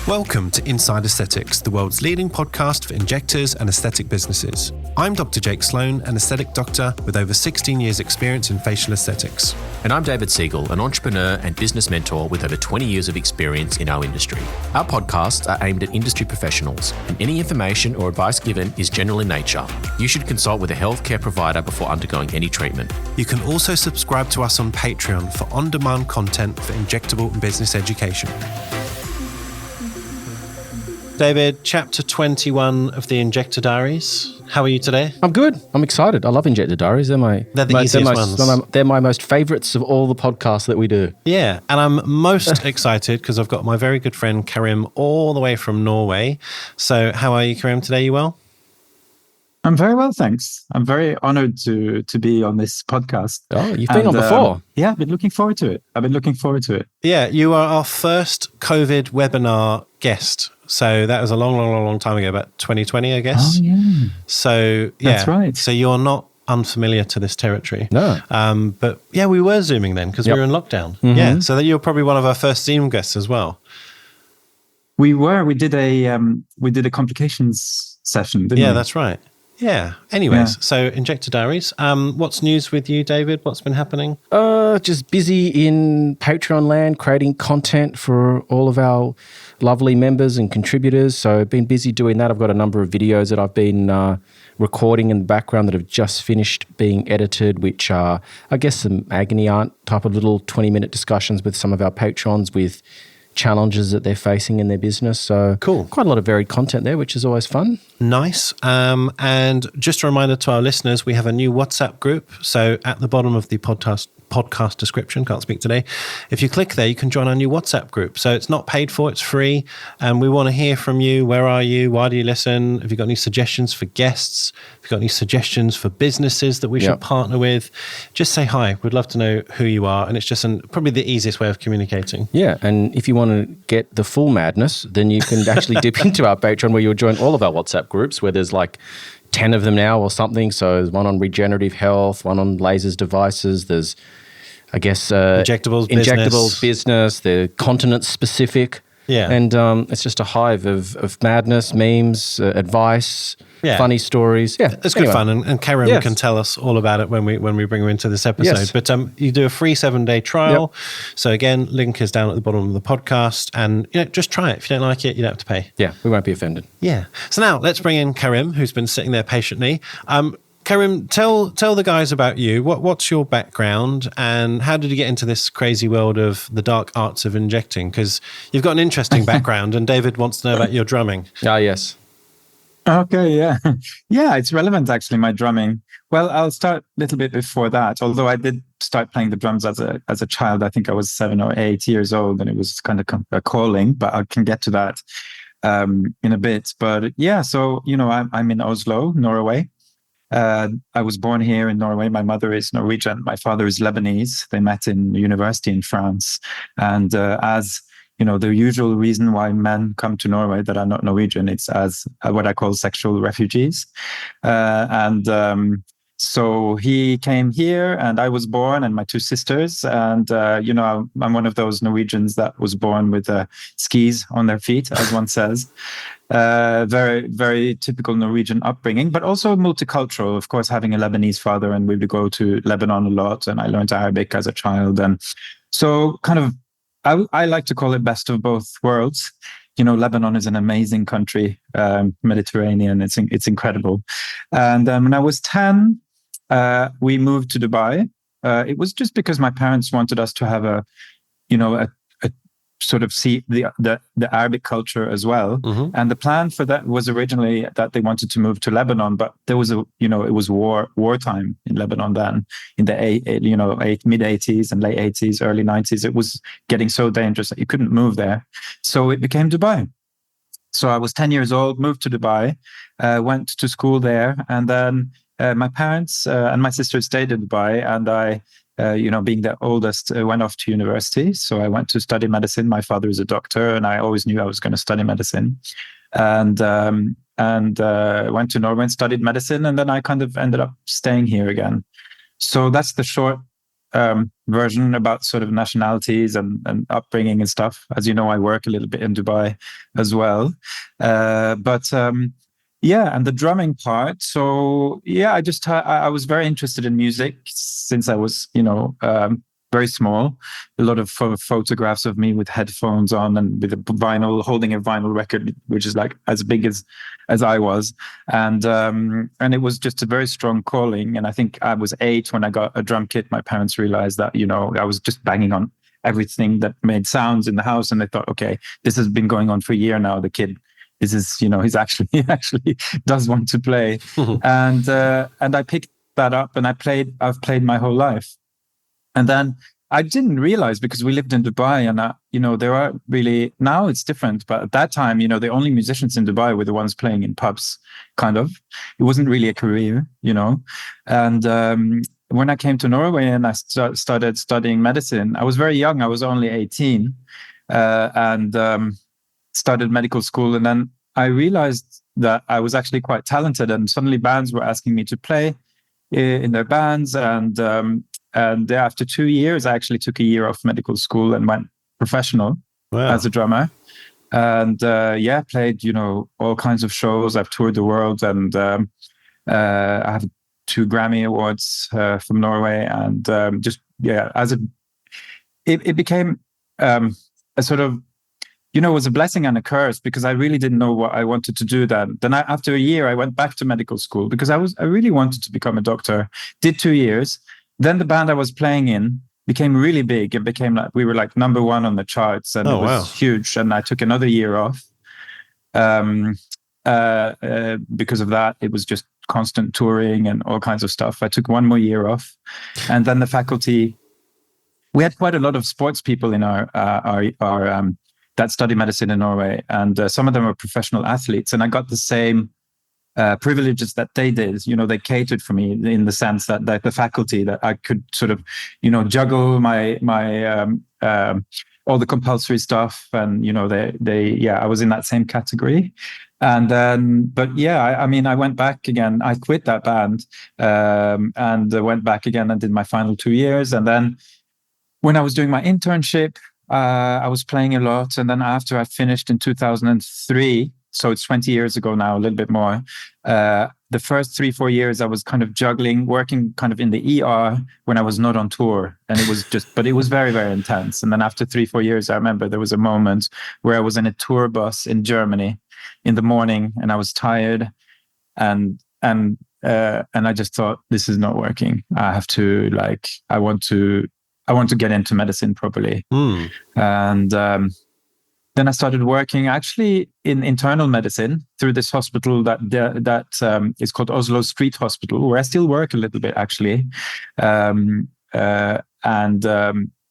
Welcome to Inside Aesthetics, the world's leading podcast for injectors and aesthetic businesses. I'm Dr. Jake Sloan, an aesthetic doctor with over 16 years experience in facial aesthetics. And I'm David Siegel, an entrepreneur and business mentor with over 20 years of experience in our industry. Our podcasts are aimed at industry professionals, and any information or advice given is general in nature. You should consult with a healthcare provider before undergoing any treatment. You can also subscribe to us on Patreon for on-demand content for injectable and business education. David, chapter 21 of the Injector Diaries. How are you today? I'm good. I'm excited. I love Injector Diaries. They're the easiest ones. They're my most favourites of all the podcasts that we do. Yeah, and I'm most excited because I've got my very good friend Karim all the way from Norway. So how are you, Karim, today? You well? I'm very well, thanks. I'm very honored to be on this podcast. Oh, you've been on before? Yeah, I've been looking forward to it. Yeah, you are our first COVID webinar guest. So that was a long time ago, about 2020, I guess. Oh, yeah. So, yeah. That's right. So you're not unfamiliar to this territory. No. But yeah, we were Zooming then because we were in lockdown. Mm-hmm. Yeah. So that you're probably one of our first Zoom guests as well. We did a complications session, didn't we? Yeah, that's right. Yeah. Anyways, So Injector Diaries. What's news with you, David? What's been happening? Just busy in Patreon land, creating content for all of our lovely members and contributors. So I've been busy doing that. I've got a number of videos that I've been recording in the background that have just finished being edited, which are, I guess, some agony aunt type of little 20-minute discussions with some of our patrons with challenges that they're facing in their business. So cool. Quite a lot of varied content there, which is always fun. Nice. And just a reminder to our listeners, we have a new WhatsApp group. So at the bottom of the podcast description, can't speak today. If you click there, you can join our new WhatsApp group. So it's not paid for, it's free. And we want to hear from you. Where are you? Why do you listen? Have you got any suggestions for guests? Have you got any suggestions for businesses that we should partner with? Just say hi. We'd love to know who you are. And it's just probably the easiest way of communicating. Yeah. And if you want to get the full madness, then you can actually dip into our Patreon where you'll join all of our WhatsApp groups where there's like 10 of them now or something. So there's one on regenerative health, one on lasers devices. There's, I guess, injectables business, the continent specific. Yeah. And it's just a hive of madness, memes, advice, funny stories. Yeah. It's good fun. And Karim can tell us all about it when we bring her into this episode. Yes. But you do a free 7-day trial. Yep. So again, link is down at the bottom of the podcast. And just try it. If you don't like it, you don't have to pay. Yeah, we won't be offended. Yeah. So now let's bring in Karim, who's been sitting there patiently. Karim, tell the guys about you. What's your background and how did you get into this crazy world of the dark arts of injecting? Because you've got an interesting background and David wants to know about your drumming. Ah, yes. Okay, yeah. Yeah, it's relevant actually, my drumming. Well, I'll start a little bit before that, although I did start playing the drums as a child. I think I was 7 or 8 years old and it was kind of a calling, but I can get to that in a bit. But yeah, so, I'm in Oslo, Norway. I was born here in Norway. My mother is Norwegian. My father is Lebanese. They met in university in France. And as the usual reason why men come to Norway that are not Norwegian, it's as what I call sexual refugees. So he came here and I was born and my 2 sisters. And, I'm one of those Norwegians that was born with skis on their feet, as one says. Very, very typical Norwegian upbringing, but also multicultural, of course, having a Lebanese father. And we would go to Lebanon a lot. And I learned Arabic as a child. And so kind of, I like to call it best of both worlds. Lebanon is an amazing country, Mediterranean. It's incredible. And when I was 10, we moved to Dubai. It was just because my parents wanted us to have a sort of see the Arabic culture as well. Mm-hmm. And the plan for that was originally that they wanted to move to Lebanon, but there was it was wartime in Lebanon then in the mid 80s and late 80s, early 90s. It was getting so dangerous that you couldn't move there. So it became Dubai. So I was 10 years old, moved to Dubai, went to school there. And then my parents and my sister stayed in Dubai, and I being the oldest, went off to university. So I went to study medicine. My father is a doctor, and I always knew I was going to study medicine. And went to Norway and studied medicine. And then I kind of ended up staying here again. So that's the short version about sort of nationalities and upbringing and stuff. As you know, I work a little bit in Dubai as well. Yeah, and the drumming part. So yeah, I was very interested in music since I was, very small. A lot of photographs of me with headphones on and with a vinyl, holding a vinyl record, which is like as big as I was. And it was just a very strong calling. And I think I was 8 when I got a drum kit. My parents realized that, I was just banging on everything that made sounds in the house. And they thought, okay, this has been going on for a year now. The kid, this is, he actually does want to play. And I picked that up and I've played my whole life. And then I didn't realize, because we lived in Dubai and, there are really, now it's different. But at that time, the only musicians in Dubai were the ones playing in pubs, kind of. It wasn't really a career, And when I came to Norway and I started studying medicine, I was very young. I was only 18 and started medical school. And then I realized that I was actually quite talented. And suddenly bands were asking me to play in their bands. And after 2 years, I actually took a year off medical school and went professional as a drummer. And played, all kinds of shows. I've toured the world, and I have 2 Grammy Awards from Norway. And it became a sort of, it was a blessing and a curse, because I really didn't know what I wanted to do then. Then after a year, I went back to medical school because I really wanted to become a doctor. Did 2 years. Then the band I was playing in became really big. It became like, we were like number 1 on the charts, and it was huge. And I took another year off because of that. It was just constant touring and all kinds of stuff. I took 1 more year off. And then the faculty, we had quite a lot of sports people in our that study medicine in Norway. And some of them were professional athletes. And I got the same privileges that they did. They catered for me in the sense that the faculty, that I could sort of, juggle my all the compulsory stuff, and I was in that same category. And then, I went back again. I quit that band and went back again and did my final 2 years. And then when I was doing my internship, I was playing a lot. And then after I finished in 2003. So it's 20 years ago now, a little bit more. The first 3-4 years, I was kind of juggling, working kind of in the ER when I was not on tour. And but it was very, very intense. And then after 3-4 years, I remember there was a moment where I was in a tour bus in Germany in the morning, and I was tired. And I just thought, this is not working. I have to I want to get into medicine properly. And, then I started working actually in internal medicine through this hospital that is called Oslo Street Hospital, where I still work a little bit actually. I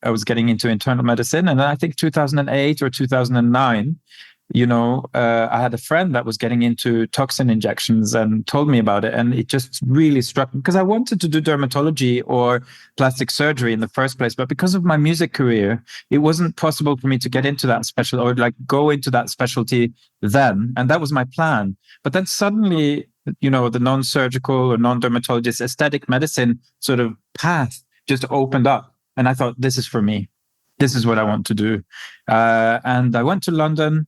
was getting into internal medicine, and then I think 2008 or 2009, I had a friend that was getting into toxin injections and told me about it. And it just really struck me, because I wanted to do dermatology or plastic surgery in the first place. But because of my music career, it wasn't possible for me to get into that go into that specialty then. And that was my plan. But then suddenly, the non-surgical or non-dermatologist aesthetic medicine sort of path just opened up. And I thought, this is for me. This is what I want to do. And I went to London.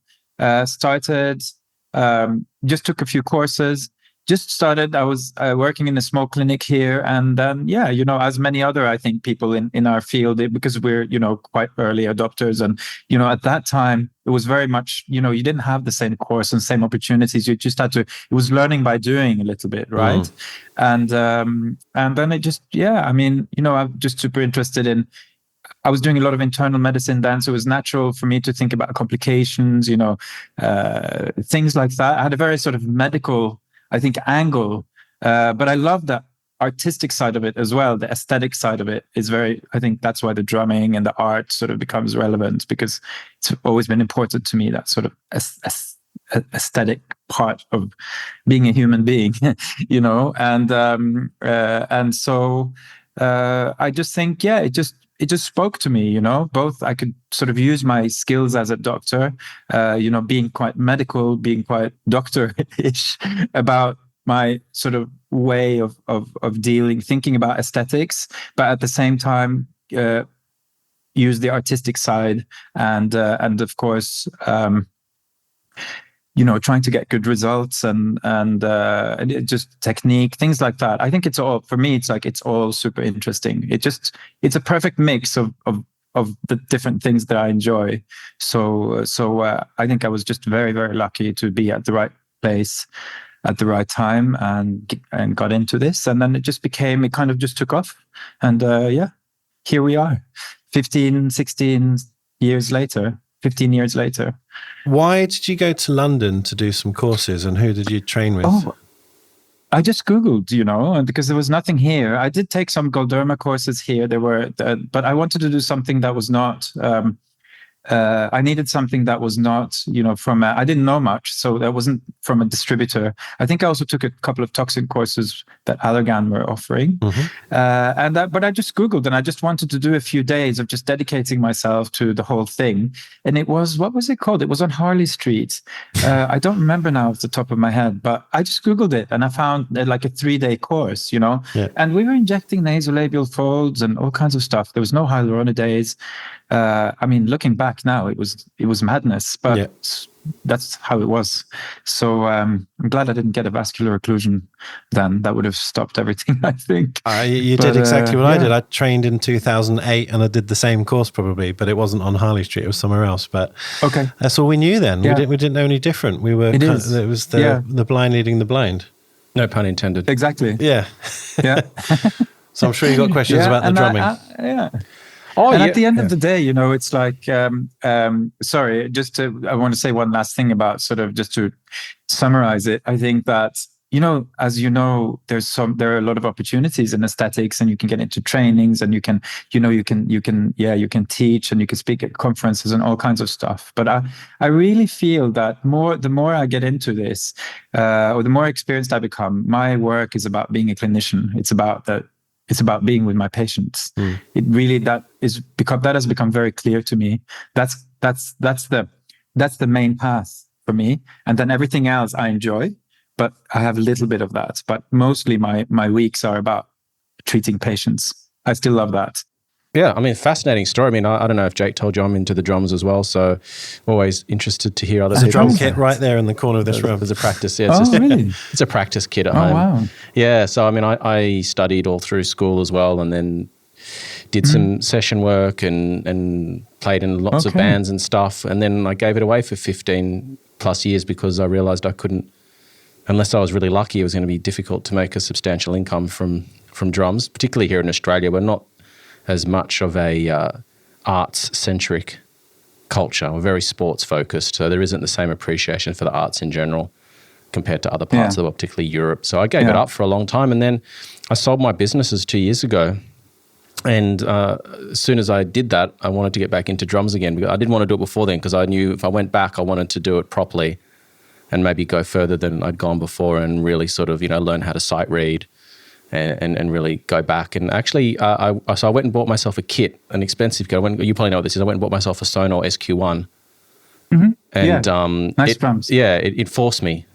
Started, just took a few courses, just started. I was working in a small clinic here. And then, as many other, I think, people in our field, because we're, quite early adopters. And, at that time, it was very much, you didn't have the same course and same opportunities. You just had to, it was learning by doing a little bit, right? And then it just, I'm just super interested in, I was doing a lot of internal medicine then, so it was natural for me to think about complications, things like that. I had a very sort of medical, I think, angle, but I love that artistic side of it as well. The aesthetic side of it is very, I think that's why the drumming and the art sort of becomes relevant, because it's always been important to me, that sort of aesthetic part of being a human being, and so I just think, it just spoke to me, both I could sort of use my skills as a doctor, being quite medical, being quite doctor-ish about my sort of way of thinking about aesthetics, but at the same time use the artistic side and of course trying to get good results and just technique, things like that. I think it's all, for me, it's all super interesting. It's a perfect mix of the different things that I enjoy. So I think I was just very, very lucky to be at the right place at the right time and got into this. And then it kind of just took off. And here we are 15 years later. Why did you go to London to do some courses, and who did you train with? Oh, I just Googled, because there was nothing here. I did take some Galderma courses here. There were, but I wanted to do something that was not, I needed something that was not, I didn't know much. So that wasn't from a distributor. I think I also took a couple of Toxin courses that Allergan were offering. But I just Googled, and I just wanted to do a few days of just dedicating myself to the whole thing. And it was, what was it called? It was on Harley Street. I don't remember now off the top of my head, but I just Googled it and I found like a 3-day course, and we were injecting nasolabial folds and all kinds of stuff. There was no hyaluronidase. I mean, looking back now, it was madness, but that's how it was. So I'm glad I didn't get a vascular occlusion then. That would have stopped everything, I think. You did exactly what I did. I trained in 2008 and I did the same course probably, but it wasn't on Harley Street. It was somewhere else. But that's all we knew then. Yeah. We didn't know any different. We were. It was the blind leading the blind. No pun intended. Exactly. Yeah. Yeah. So I'm sure you got questions about the drumming. At the end of the day, it's like, sorry, I want to say one last thing about sort of just to summarize it. I think that, as there are a lot of opportunities in aesthetics, and you can get into trainings, and you can teach, and you can speak at conferences and all kinds of stuff. But I really feel that the more I get into this, or the more experienced I become, my work is about being a clinician. It's about being with my patients. It really, that has become very clear to me. That's the main path for me. And then everything else I enjoy, but I have a little bit of that. But mostly my weeks are about treating patients. I still love that. Yeah, I mean, fascinating story. I mean, I don't know if Jake told you I'm into the drums as well, so always interested to hear other There's a drum kit right there in the corner of this room. There's a practice. Yeah, really? It's a practice kit at home. Wow. Yeah, so I mean, I studied all through school as well, and then did some session work and played in lots of bands and stuff, and then I gave it away for 15 plus years because I realized I couldn't, unless I was really lucky, it was going to be difficult to make a substantial income from drums, particularly here in Australia. We're not as much of a arts-centric culture. We're very sports-focused, so there isn't the same appreciation for the arts in general compared to other parts of the world, particularly Europe. So I gave it up for a long time, and then I sold my businesses 2 years ago. And as soon as I did that, I wanted to get back into drums again. I didn't want to do it before then because I knew if I went back, I wanted to do it properly and maybe go further than I'd gone before and really sort of, learn how to sight read. And really go back. And actually, so I went and bought myself a kit, an expensive kit. You probably know what this is. I went and bought myself a Sonor SQ1. And nice drums. Yeah, it forced me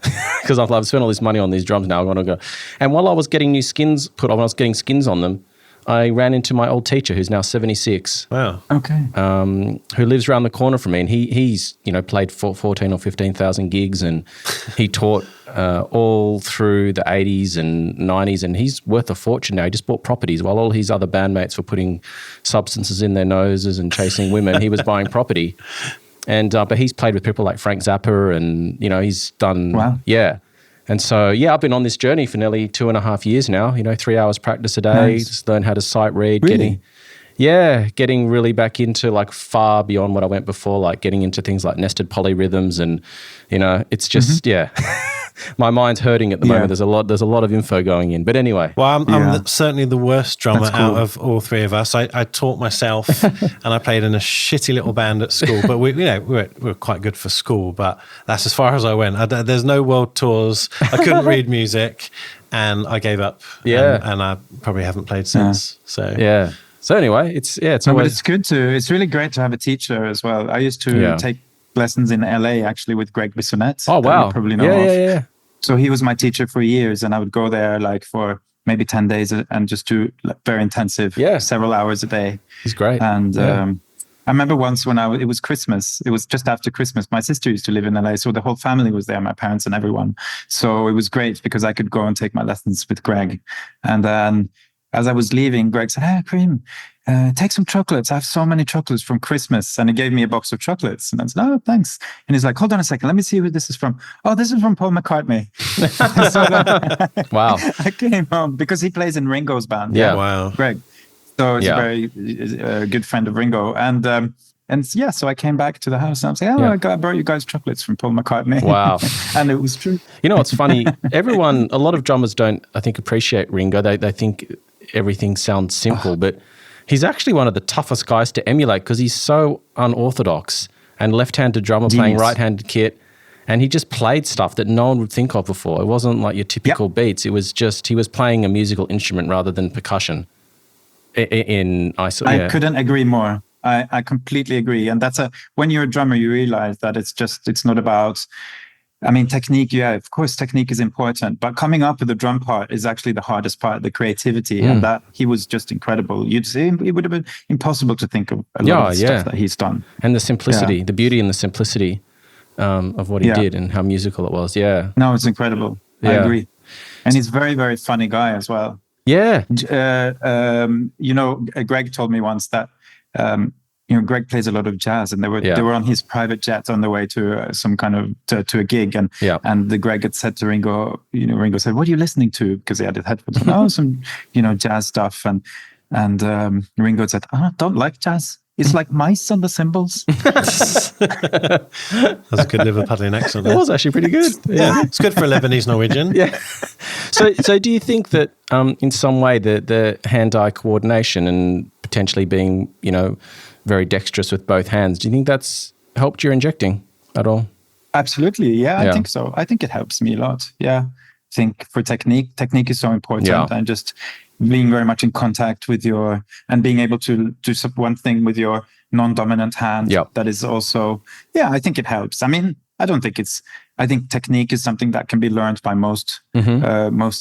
because I've spent all this money on these drums now. I want to go. And while I was getting new skins put on, when I was getting skins on them, I ran into my old teacher who's now 76. Wow. Okay. Who lives around the corner from me, and he's played 14 or 15,000 gigs, and he taught all through the 80s and 90s, and he's worth a fortune now. He just bought properties while all his other bandmates were putting substances in their noses and chasing women. He was buying property, and but he's played with people like Frank Zappa, and he's done. Wow. Yeah. And so, I've been on this journey for nearly 2.5 years now, 3 hours practice a day, just learn how to sight read, really? getting really back into like far beyond what I went before, like getting into things like nested polyrhythms and, it's just, my mind's hurting at the moment. There's a lot of info going in. But anyway. Well, I'm certainly the worst drummer out of all three of us. I taught myself and I played in a shitty little band at school, but we were quite good for school, but that's as far as I went. There's no world tours. I couldn't read music and I gave up. And I probably haven't played since. So anyway, it's always... But it's really great to have a teacher as well. I used to take lessons in LA actually with Greg Bissonette. Oh, wow. You probably know of. So he was my teacher for years, and I would go there like for maybe 10 days and just do like very intensive, several hours a day. He's great. And I remember once when it was Christmas, it was just after Christmas. My sister used to live in LA, so the whole family was there, my parents and everyone. So it was great because I could go and take my lessons with Greg. And then as I was leaving, Greg said, "Hey, Karim, take some chocolates. I have so many chocolates from Christmas." And he gave me a box of chocolates. And I said, "Oh, thanks." And he's like, "Hold on a second. Let me see who this is from." "Oh, this is from Paul McCartney." So then, wow. I came home because he plays in Ringo's band. Yeah. Wow. Greg. So it's a very good friend of Ringo. And so I came back to the house and I was like, I brought you guys chocolates from Paul McCartney. Wow. And it was true. You know what's funny? A lot of drummers don't, I think, appreciate Ringo. They think everything sounds simple, but he's actually one of the toughest guys to emulate because he's so unorthodox and left-handed drummer playing right-handed kit. And he just played stuff that no one would think of before. It wasn't like your typical beats. It was just, he was playing a musical instrument rather than percussion. I couldn't agree more. I completely agree. And when you're a drummer, you realize that it's not about, technique. Yeah, of course, technique is important, but coming up with the drum part is actually the hardest part, the creativity. And that he was just incredible. You'd see, it would have been impossible to think of a lot of stuff that he's done. And the simplicity, the beauty and the simplicity of what he did and how musical it was. Yeah. No, it's incredible. I agree. And he's a very, very funny guy as well. Yeah. Greg told me once that, Greg plays a lot of jazz, and they were on his private jet on the way to some kind of to a gig, and the Greg had said to Ringo, Ringo said, "What are you listening to?" Because he had his headphones on. "Oh, some jazz stuff," and Ringo said, "I don't like jazz. It's like mice on the cymbals." That's a good Liverpudlian accent. It was actually pretty good. Yeah, it's good for a Lebanese Norwegian. Yeah. So do you think that in some way the hand-eye coordination and potentially being very dexterous with both hands, do you think that's helped your injecting at all? Absolutely. Yeah, I think so. I think it helps me a lot. Yeah, I think for technique is so important, and just being very much in contact with and being able to do one thing with your non-dominant hand. That is also, I think it helps. I think technique is something that can be learned by most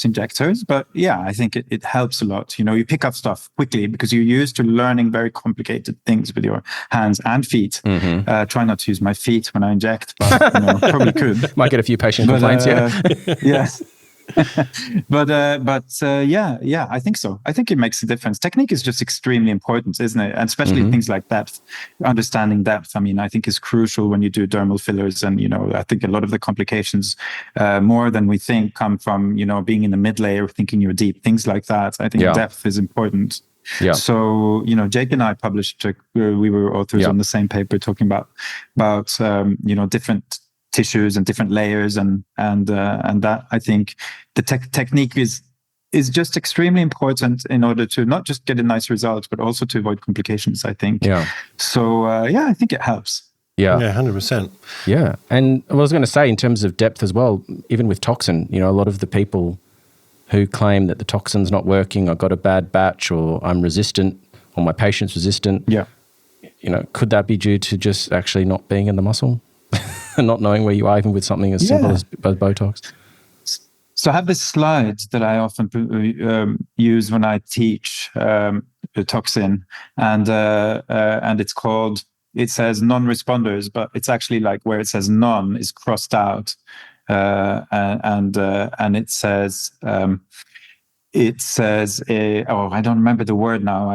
injectors, but I think it helps a lot. You pick up stuff quickly because you're used to learning very complicated things with your hands and feet. Try not to use my feet when I inject, but probably could. Might get a few patient complaints. Yes. But I think so. I think it makes a difference. Technique is just extremely important, isn't it? And especially things like depth, understanding depth. I think is crucial when you do dermal fillers. And I think a lot of the complications, more than we think, come from being in the mid layer, thinking you're deep, things like that. I think depth is important. Yeah. So Jake and I published. We were authors on the same paper talking about different tissues and different layers, and that I think the technique is just extremely important in order to not just get a nice result, but also to avoid complications, I think. So I think it helps. 100%. Yeah. And I was going to say, in terms of depth as well, even with Toxin, a lot of the people who claim that the Toxin's not working, I got a bad batch, or I'm resistant, or my patient's resistant. Could that be due to just actually not being in the muscle? And not knowing where you are, even with something as simple as Botox? So I have this slide that I often use when I teach Toxin, and it's called, it says Nonresponders, but it's actually like where it says non is crossed out, and it says I don't remember the word now.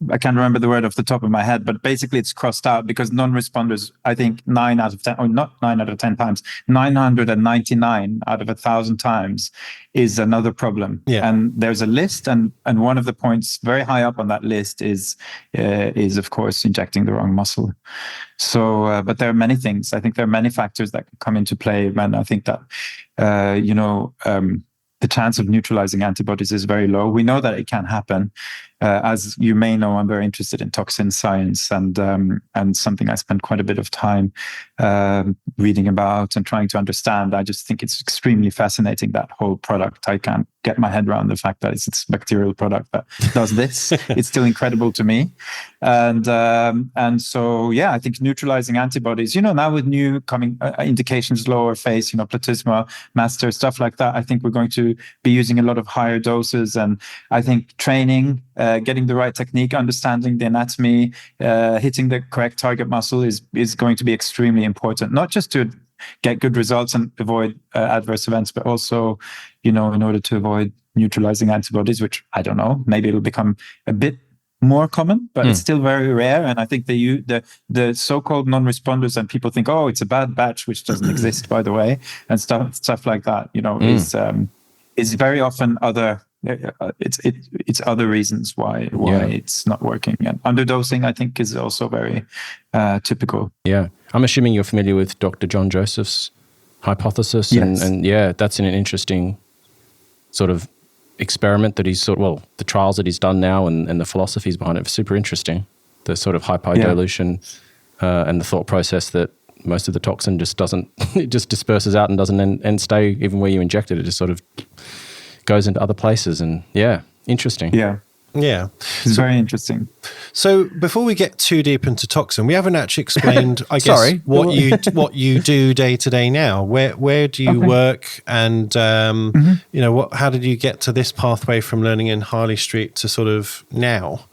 I can't remember the word off the top of my head, but basically it's crossed out because non-responders, I think 9 out of 10, or not 9 out of 10 times, 999 out of 1,000 times is another problem. And there's a list, and one of the points very high up on that list is of course injecting the wrong muscle. So, but there are many things. I think there are many factors that can come into play, and I think that the chance of neutralizing antibodies is very low. We know that it can happen. as you may know, I'm very interested in toxin science, and something I spend quite a bit of time reading about and trying to understand. I just think it's extremely fascinating, that whole product. I can't get my head around the fact that it's a bacterial product that does this. It's still incredible to me. And so, yeah, I think neutralizing antibodies, now with new coming indications, lower face, platysma, master, stuff like that, I think we're going to be using a lot of higher doses. And I think training, getting the right technique, understanding the anatomy, hitting the correct target muscle is going to be extremely important, not just to get good results and avoid adverse events, but also, in order to avoid neutralizing antibodies, which I don't know, maybe it'll become a bit more common, but it's still very rare. And I think the so-called non-responders, and people think, oh, it's a bad batch, which doesn't exist, by the way, and stuff like that, is very often other. It's other reasons why it's not working. And underdosing, I think, is also very typical. Yeah, I'm assuming you're familiar with Dr. John Joseph's hypothesis, yes. and that's an interesting sort of experiment that the trials that he's done now and the philosophies behind it are super interesting. The sort of hyper-dilution and the thought process that most of the toxin just doesn't, it just disperses out and doesn't and stay even where you inject it. It just sort of goes into other places, and interesting. Yeah. It's very interesting. So before we get too deep into toxin, we haven't actually explained, I guess, what you do day to day now. Where do you work, and how did you get to this pathway from learning in Harley Street to sort of now?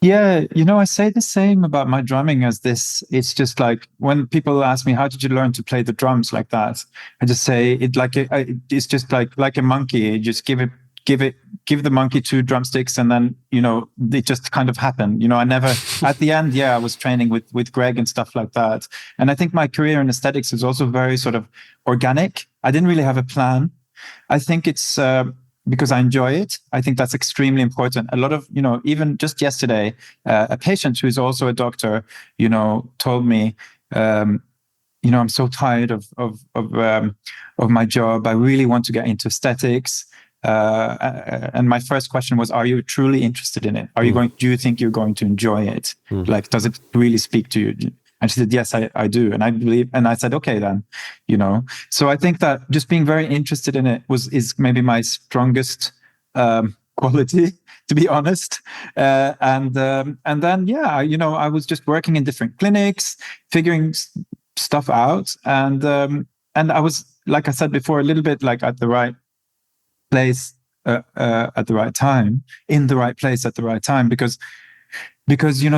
Yeah, I say the same about my drumming as this. It's just like when people ask me, how did you learn to play the drums like that? I just say it's just like a monkey. You just give the monkey 2 drumsticks, and then, it just kind of happened. I never, at the end, I was training with Greg and stuff like that. And I think my career in aesthetics is also very sort of organic. I didn't really have a plan. I think it's, because I enjoy it. I think that's extremely important. A lot of, even just yesterday, a patient who is also a doctor, told me, I'm so tired of my job. I really want to get into aesthetics. And my first question was, are you truly interested in it? Do you think you're going to enjoy it? Like, does it really speak to you? And she said, yes, I do. And I believe, and I said, okay, then, so I think that just being very interested in it is maybe my strongest quality, to be honest. And then, I was just working in different clinics, figuring stuff out. And I was, like I said before, a little bit like at the right place at the right time, in the right place at the right time, because there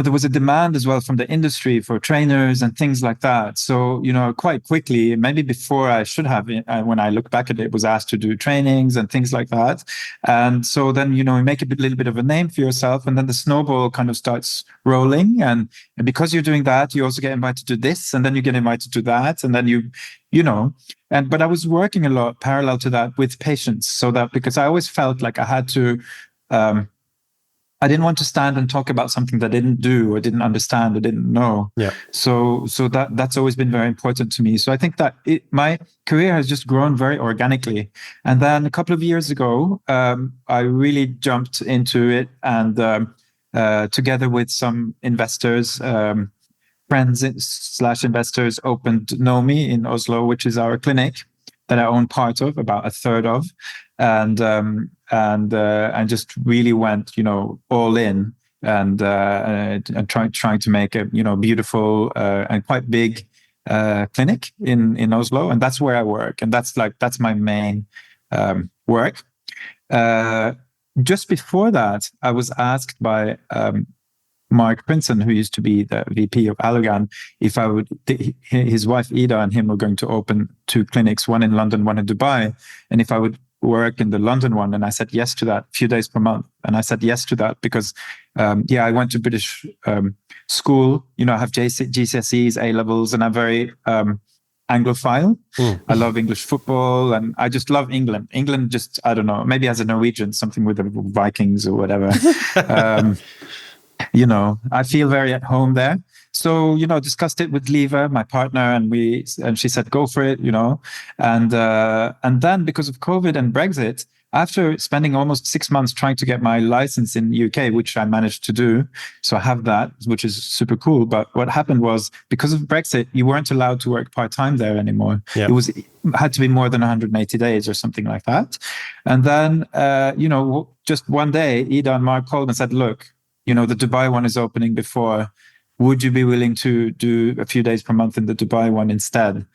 was a demand as well from the industry for trainers and things like that. So quite quickly, maybe before I should have, when I look back at it, was asked to do trainings and things like that. And so then you make a little bit of a name for yourself, and then the snowball kind of starts rolling. And because you're doing that, you also get invited to this, and then you get invited to that, and then but I was working a lot parallel to that with patients, so that, because I always felt like I had to, I didn't want to stand and talk about something that I didn't do or didn't understand or didn't know. Yeah. So that's always been very important to me. So I think that my career has just grown very organically. And then a couple of years ago, I really jumped into it, and together with some investors, friends/investors, opened Nomi in Oslo, which is our clinic that I own part of, about a third of, and just really went, all in, and trying to make a, beautiful and quite big clinic in Oslo, and that's where I work, and that's my main work. Just before that, I was asked by Mark Princeton, who used to be the VP of Allergan, if I would, his wife Ida and him were going to open 2 clinics, one in London, one in Dubai, and if I would work in the London one. And I said yes to that, a few days per month. And I said yes to that because, I went to British school, I have GCSEs, A-levels, and I'm very Anglophile. I love English football, and I just love England. England just, I don't know, maybe as a Norwegian, something with the Vikings or whatever. I feel very at home there. So, discussed it with Leva, my partner, and she said, go for it, and then because of COVID and Brexit, after spending almost 6 months trying to get my license in the UK, which I managed to do, so I have that, which is super cool. But what happened was, because of Brexit, you weren't allowed to work part-time there anymore. Yep. It had to be more than 180 days or something like that. And then, just one day, Ida and Mark called and said, look, the Dubai one is opening before. Would you be willing to do a few days per month in the Dubai one instead?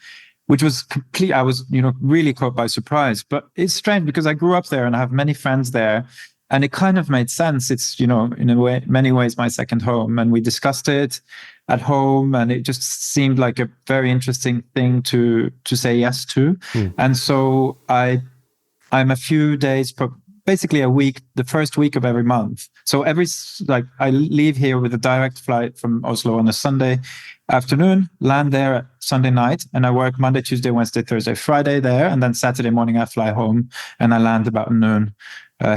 Which was complete. I was, really caught by surprise. But it's strange because I grew up there and I have many friends there, and it kind of made sense. It's, in a way, many ways, my second home. And we discussed it at home, and it just seemed like a very interesting thing to say yes to. And so I'm a few days basically a week, the first week of every month. So I leave here with a direct flight from Oslo on a Sunday afternoon, land there at Sunday night, and I work Monday, Tuesday, Wednesday, Thursday, Friday there. And then Saturday morning, I fly home and I land about noon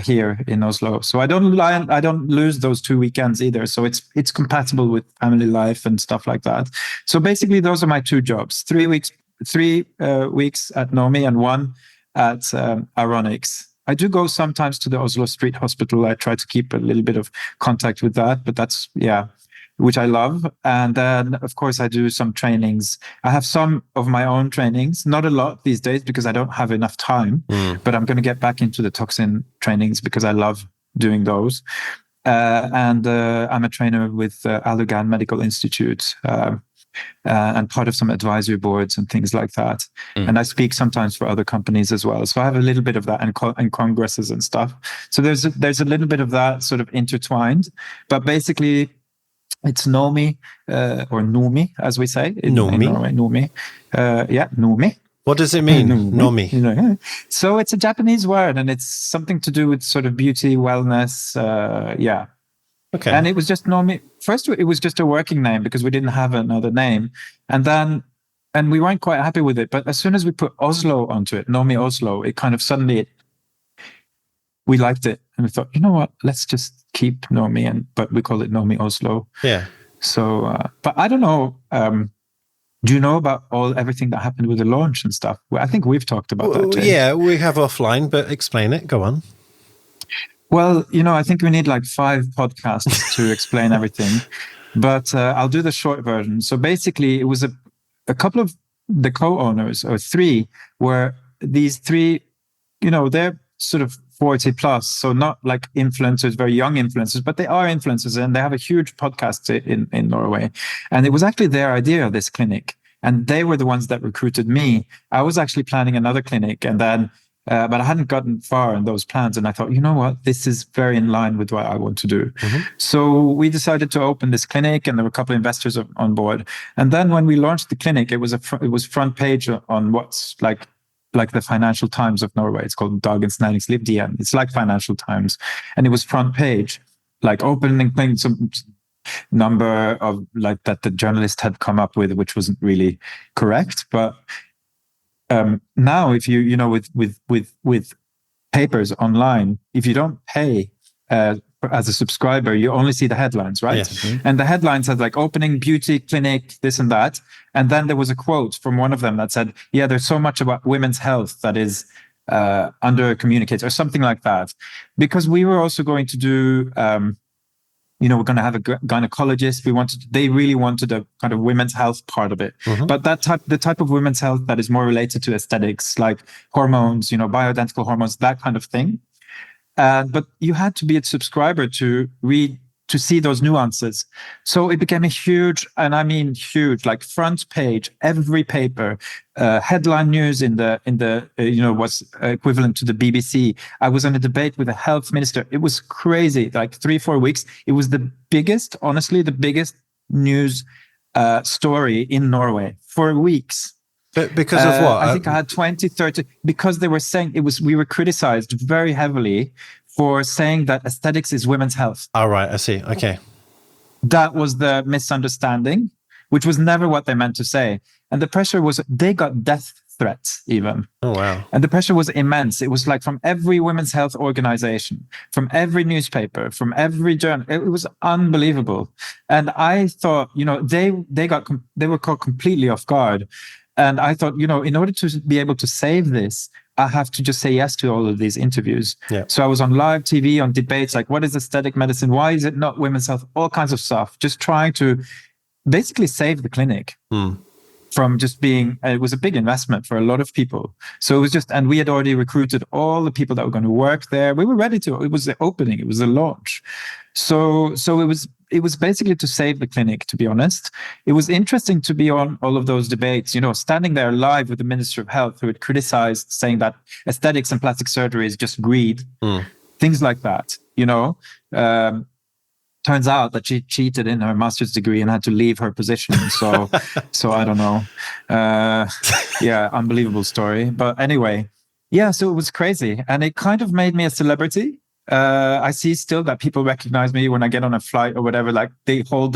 here in Oslo. So I don't lose those 2 weekends either. So it's compatible with family life and stuff like that. So basically, those are my 2 jobs: 3 weeks at Nomi and 1 at Aronix. I do go sometimes to the Oslo Street Hospital. I try to keep a little bit of contact with that, but that's, which I love. And then, of course, I do some trainings. I have some of my own trainings, not a lot these days because I don't have enough time, but I'm going to get back into the Toxin trainings because I love doing those. And I'm a trainer with Allergan Medical Institute, and part of some advisory boards and things like that. And I speak sometimes for other companies as well. So I have a little bit of that and congresses and stuff. So there's a little bit of that sort of intertwined. But basically, it's Nomi, or Nomi, as we say. In Norway, Nomi. Nomi. What does it mean, Nomi? So it's a Japanese word, and it's something to do with sort of beauty, wellness, Okay. And it was just Nomi. First, it was just a working name because we didn't have another name. And we weren't quite happy with it. But as soon as we put Oslo onto it, Nomi Oslo, it kind of suddenly, we liked it. And we thought, you know what, let's just keep Nomi, but we call it Nomi Oslo. Yeah. So, but I don't know. Do you know about everything that happened with the launch and stuff? I think we've talked about that too. Yeah, we have offline, but explain it. Go on. Well, I think we need like 5 podcasts to explain everything, but I'll do the short version. So basically, it was a couple of the co-owners, or 3, were these 3, they're sort of 40 plus, so not like influencers, very young influencers, but they are influencers, and they have a huge podcast in Norway. And it was actually their idea of this clinic, and they were the ones that recruited me. I was actually planning another clinic, and then but I hadn't gotten far in those plans. And I thought, you know what, this is very in line with what I want to do. So we decided to open this clinic, and there were a couple of investors on board. And then when we launched the clinic, it was front page on what's like the Financial Times of Norway. It's called Dagens Næringsliv DN. It's like Financial Times. And it was front page, like opening things, some number of like that the journalist had come up with, which wasn't really correct. But now, if you with papers online, if you don't pay as a subscriber, you only see the headlines, right? Yes. And the headlines had like opening beauty clinic, this and that, and then there was a quote from one of them that said, "Yeah, there's so much about women's health that is under communicated," or something like that, because we were also going to do. We're going to have a gynecologist. They really wanted a kind of women's health part of it. But the type of women's health that is more related to aesthetics, like hormones, bioidentical hormones, that kind of thing. But you had to be a subscriber to see those nuances. So it became a huge, and I mean huge, like front page, every paper, headline news in the what's equivalent to the BBC. I was on a debate with a health minister. It was crazy, like 3-4 weeks. It was honestly, the biggest news story in Norway for weeks. But because of what? I think I had 20, 30, because they were saying we were criticized very heavily for saying that aesthetics is women's health. All right, I see. Okay. That was the misunderstanding, which was never what they meant to say. And the pressure was, they got death threats even. Oh, wow. And the pressure was immense. It was like from every women's health organization, from every newspaper, from every journal. It was unbelievable. And I thought, they were caught completely off guard. And I thought, in order to be able to save this, I have to just say yes to all of these interviews. Yeah. So I was on live TV, on debates, like, what is aesthetic medicine? Why is it not women's health? All kinds of stuff, just trying to basically save the clinic from just being, it was a big investment for a lot of people. So it was just, and we had already recruited all the people that were going to work there. We were ready to, it was the opening, it was the launch. So it was basically to save the clinic, to be honest. It was interesting to be on all of those debates, standing there live with the Minister of Health, who had criticized, saying that aesthetics and plastic surgery is just greed, things like that, Turns out that she cheated in her master's degree and had to leave her position. So I don't know. Unbelievable story. But anyway, so it was crazy. And it kind of made me a celebrity. I see still that people recognize me when I get on a flight or whatever, like they hold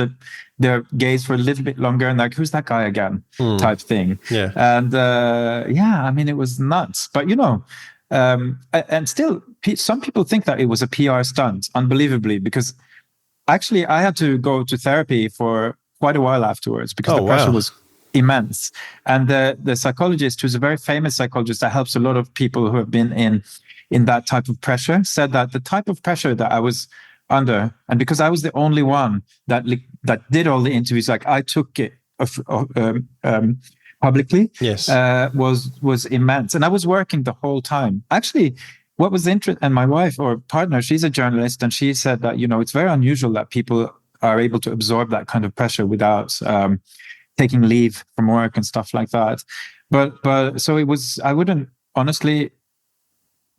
their gaze for a little bit longer and like, who's that guy again? Type thing. Yeah. And I mean, it was nuts. But, and still, some people think that it was a PR stunt, unbelievably, because actually I had to go to therapy for quite a while afterwards because the pressure was immense. And the psychologist, who's a very famous psychologist that helps a lot of people who have been in that type of pressure, said that the type of pressure that I was under, and because I was the only one that did all the interviews, like I took it publicly, yes, was immense. And I was working the whole time. Actually, what was interesting, and my wife or partner, she's a journalist, and she said that, it's very unusual that people are able to absorb that kind of pressure without taking leave from work and stuff like that. But so it was, I wouldn't honestly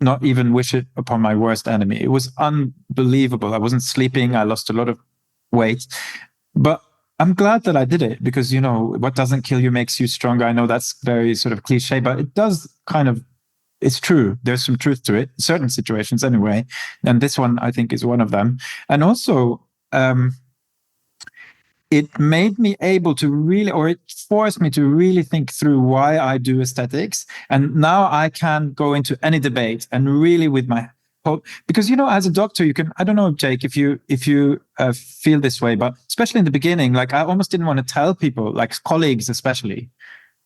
not even wish it upon my worst enemy. It was unbelievable. I wasn't sleeping. I lost a lot of weight, but I'm glad that I did it because, what doesn't kill you makes you stronger. I know that's very sort of cliche, but it does kind of, it's true. There's some truth to it, certain situations anyway. And this one, I think, is one of them. And also, it made me able to really, or it forced me to really think through why I do aesthetics. And now I can go into any debate and really with my whole, because, as a doctor, you can, I don't know, Jake, if you feel this way, but especially in the beginning, like I almost didn't want to tell people, like colleagues especially,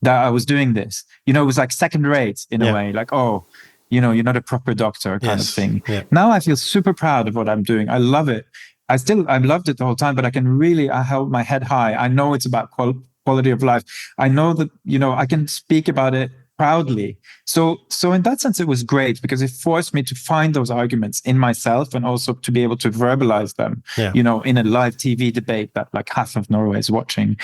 that I was doing this. It was like second rate in a way, like, oh, you're not a proper doctor kind of thing. Yeah. Now I feel super proud of what I'm doing. I love it. I loved it the whole time, but I held my head high. I know it's about quality of life. I know that, I can speak about it proudly. So in that sense, it was great because it forced me to find those arguments in myself and also to be able to verbalize them, in a live TV debate that like half of Norway is watching.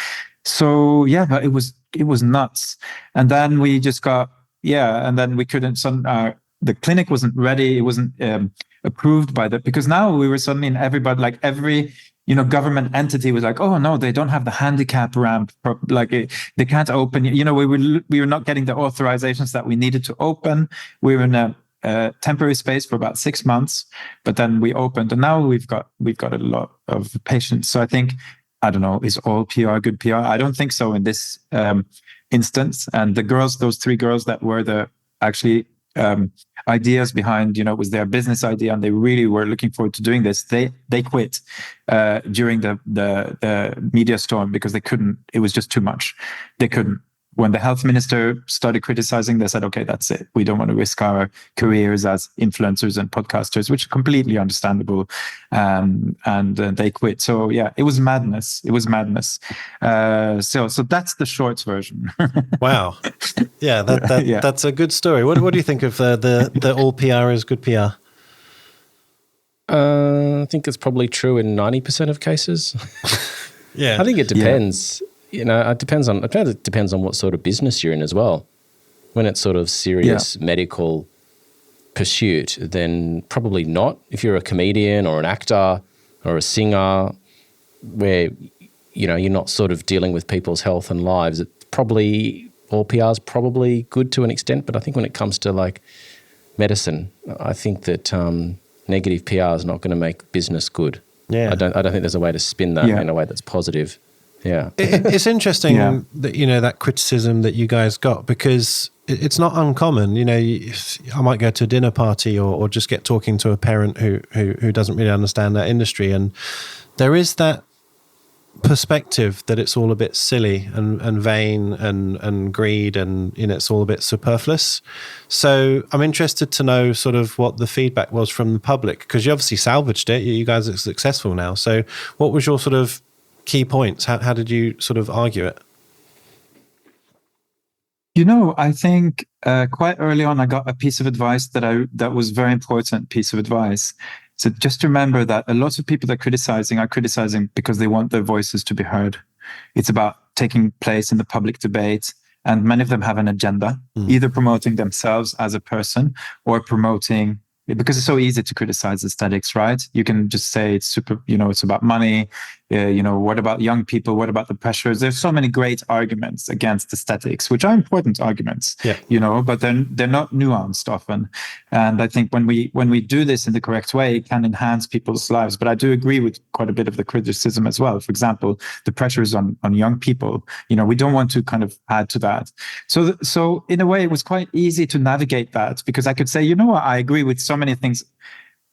So but it was nuts. And then we just got, and then we couldn't, the clinic wasn't ready. It wasn't approved by because now we were suddenly in everybody, like every, government entity was like, oh no, they don't have the handicap ramp. They can't open, we were not getting the authorizations that we needed to open. We were in a temporary space for about 6 months, but then we opened and now we've got a lot of patients. So I think, I don't know, is all PR good PR? I don't think so in this instance. And the girls, those 3 girls that were the actually ideas behind, it was their business idea and they really were looking forward to doing this. They quit during the media storm because they couldn't, it was just too much. They couldn't. When the health minister started criticizing, they said, okay, that's it. We don't want to risk our careers as influencers and podcasters, which is completely understandable. And they quit. So it was madness. It was madness. So that's the short version. Wow. Yeah, that's a good story. What do you think of the all PR is good PR? I think it's probably true in 90% of cases. Yeah. I think it depends. It depends on what sort of business you're in as well. When it's sort of serious medical pursuit, then probably not. If you're a comedian or an actor or a singer where, you're not sort of dealing with people's health and lives, it's probably, all PR is probably good to an extent. But I think when it comes to like medicine, I think that negative PR is not going to make business good. Yeah. I don't think there's a way to spin that in a way that's positive. Yeah, it's interesting that that criticism that you guys got because it's not uncommon. I might go to a dinner party or just get talking to a parent who doesn't really understand that industry, and there is that perspective that it's all a bit silly and vain and greed, and it's all a bit superfluous. So I'm interested to know sort of what the feedback was from the public, because you obviously salvaged it. You guys are successful now. So what was your sort of key points? How did you sort of argue it? I think quite early on, I got a piece of advice that was very important piece of advice. So just remember that a lot of people that are criticizing because they want their voices to be heard. It's about taking place in the public debate, and many of them have an agenda, either promoting themselves as a person or promoting, because it's so easy to criticize aesthetics, right? You can just say it's super, it's about money. What about young people? What about the pressures? There's so many great arguments against aesthetics, which are important arguments, but they're not nuanced often. And I think when we do this in the correct way, it can enhance people's lives. But I do agree with quite a bit of the criticism as well. For example, the pressures on young people, we don't want to kind of add to that. So in a way, it was quite easy to navigate that, because I could say, I agree with so many things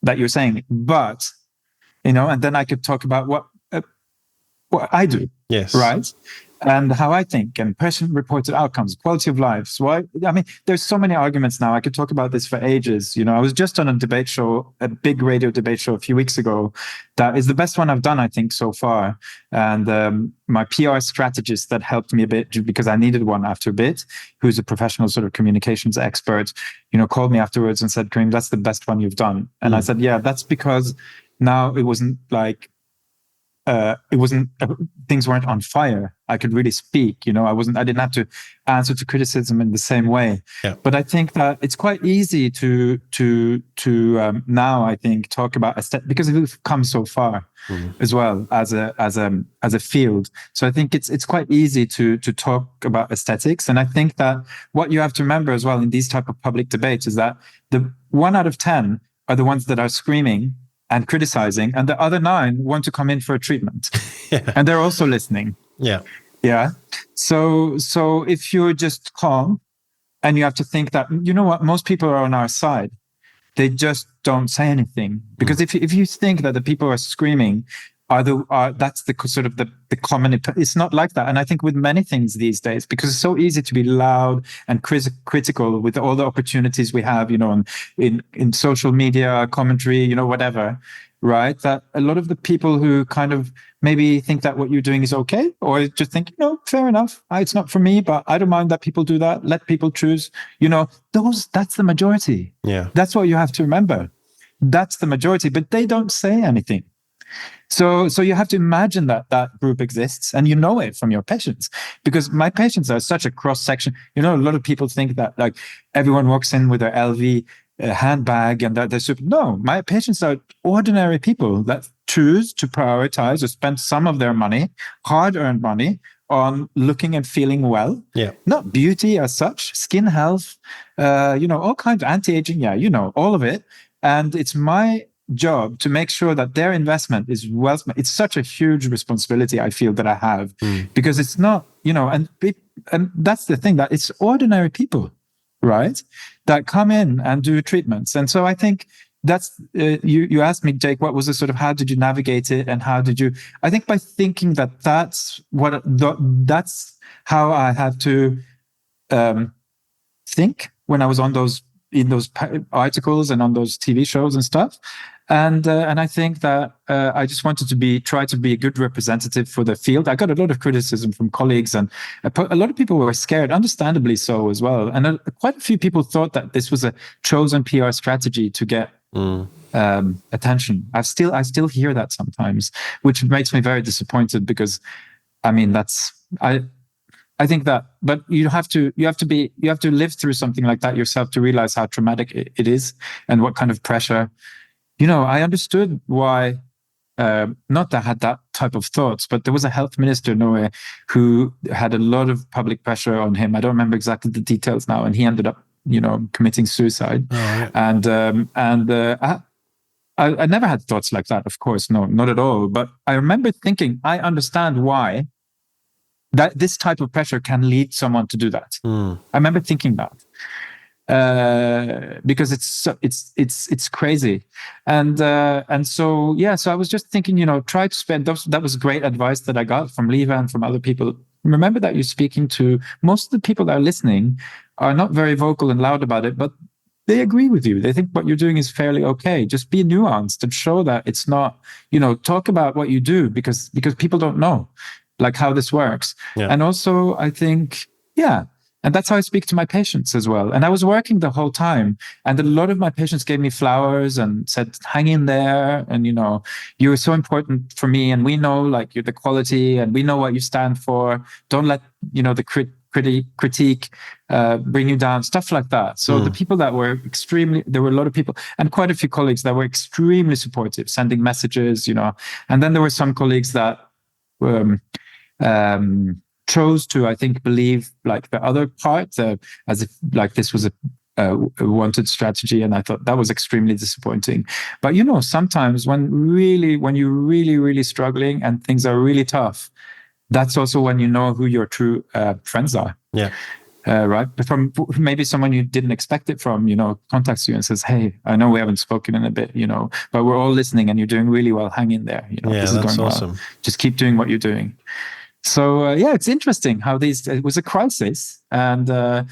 that you're saying, but, and then I could talk about what I do, yes, right? And how I think, and patient-reported outcomes, quality of life. There's so many arguments now. I could talk about this for ages. I was just on a debate show, a big radio debate show a few weeks ago. That is the best one I've done, I think, so far. And my PR strategist that helped me a bit, because I needed one after a bit, who's a professional sort of communications expert, called me afterwards and said, Karim, that's the best one you've done. And I said, yeah, that's because now it wasn't like, things weren't on fire. I could really speak, I didn't have to answer to criticism in the same way. Yeah. But I think that it's quite easy to now, I think, talk about aesthetic, because we've come so far as well as a field. So I think it's quite easy to talk about aesthetics. And I think that what you have to remember as well in these type of public debates is that the 1 out of 10 are the ones that are screaming and criticizing, and the other 9 want to come in for a treatment. Yeah. And they're also listening. Yeah. Yeah. So if you're just calm, and you have to think that, what, most people are on our side, they just don't say anything. Because if you think that the people who are screaming that's the sort of the common, it's not like that. And I think with many things these days, because it's so easy to be loud and critical with all the opportunities we have, in social media, commentary, whatever, right? That a lot of the people who kind of maybe think that what you're doing is okay, or just think, fair enough. It's not for me, but I don't mind that people do that. Let people choose, that's the majority. Yeah. That's what you have to remember. That's the majority, but they don't say anything. So you have to imagine that group exists, and it from your patients, because my patients are such a cross section. A lot of people think that like everyone walks in with their LV handbag and that they're super. No, my patients are ordinary people that choose to prioritize or spend some of their money, hard-earned money, on looking and feeling well. Yeah. Not beauty as such, skin health, all kinds of anti-aging. Yeah, all of it. And it's my job to make sure that their investment is well. It's such a huge responsibility I feel that I have, because it's not, and that's the thing, that it's ordinary people, right, that come in and do treatments. And so I think that's you asked me, Jake, what was the sort of, how did you navigate it, and how did you? I think by thinking that's how I had to think when I was on in those articles and on those TV shows and stuff. And I think that I just wanted to try to be a good representative for the field. I got a lot of criticism from colleagues, and a lot of people were scared, understandably so as well. And quite a few people thought that this was a chosen PR strategy to get attention. I still hear that sometimes, which makes me very disappointed, because I think that, but you have to live through something like that yourself to realize how traumatic it is, and what kind of pressure. I understood why, not that I had that type of thoughts, but there was a health minister in Norway who had a lot of public pressure on him. I don't remember exactly the details now, and he ended up, committing suicide. Oh, right. And I never had thoughts like that, of course, no, not at all. But I remember thinking, I understand why that this type of pressure can lead someone to do that. I remember thinking that. Because it's crazy, and so I was just thinking, try to spend that was great advice that I got from Leva and from other people. Remember that you're speaking to most of the people that are listening are not very vocal and loud about it, but they agree with you. They think what you're doing is fairly okay. Just be nuanced and show that it's not, talk about what you do because people don't know like how this works. And also I think, and that's how I speak to my patients as well. And I was working the whole time. And a lot of my patients gave me flowers and said, hang in there. And, you're so important for me. And we know like you're the quality and we know what you stand for. Don't let, the critique bring you down, stuff like that. So the people that were there were a lot of people and quite a few colleagues that were extremely supportive, sending messages, and then there were some colleagues that chose to, I think, believe like the other part, as if like this was a wanted strategy, and I thought that was extremely disappointing. But sometimes when you're really struggling and things are really tough, that's also when you know who your true friends are. Right? From maybe someone you didn't expect it from, contacts you and says, "Hey, I know we haven't spoken in a bit, but we're all listening, and you're doing really well. Hang in there. This is going awesome. Well. Just keep doing what you're doing." So it's interesting how it was a crisis, but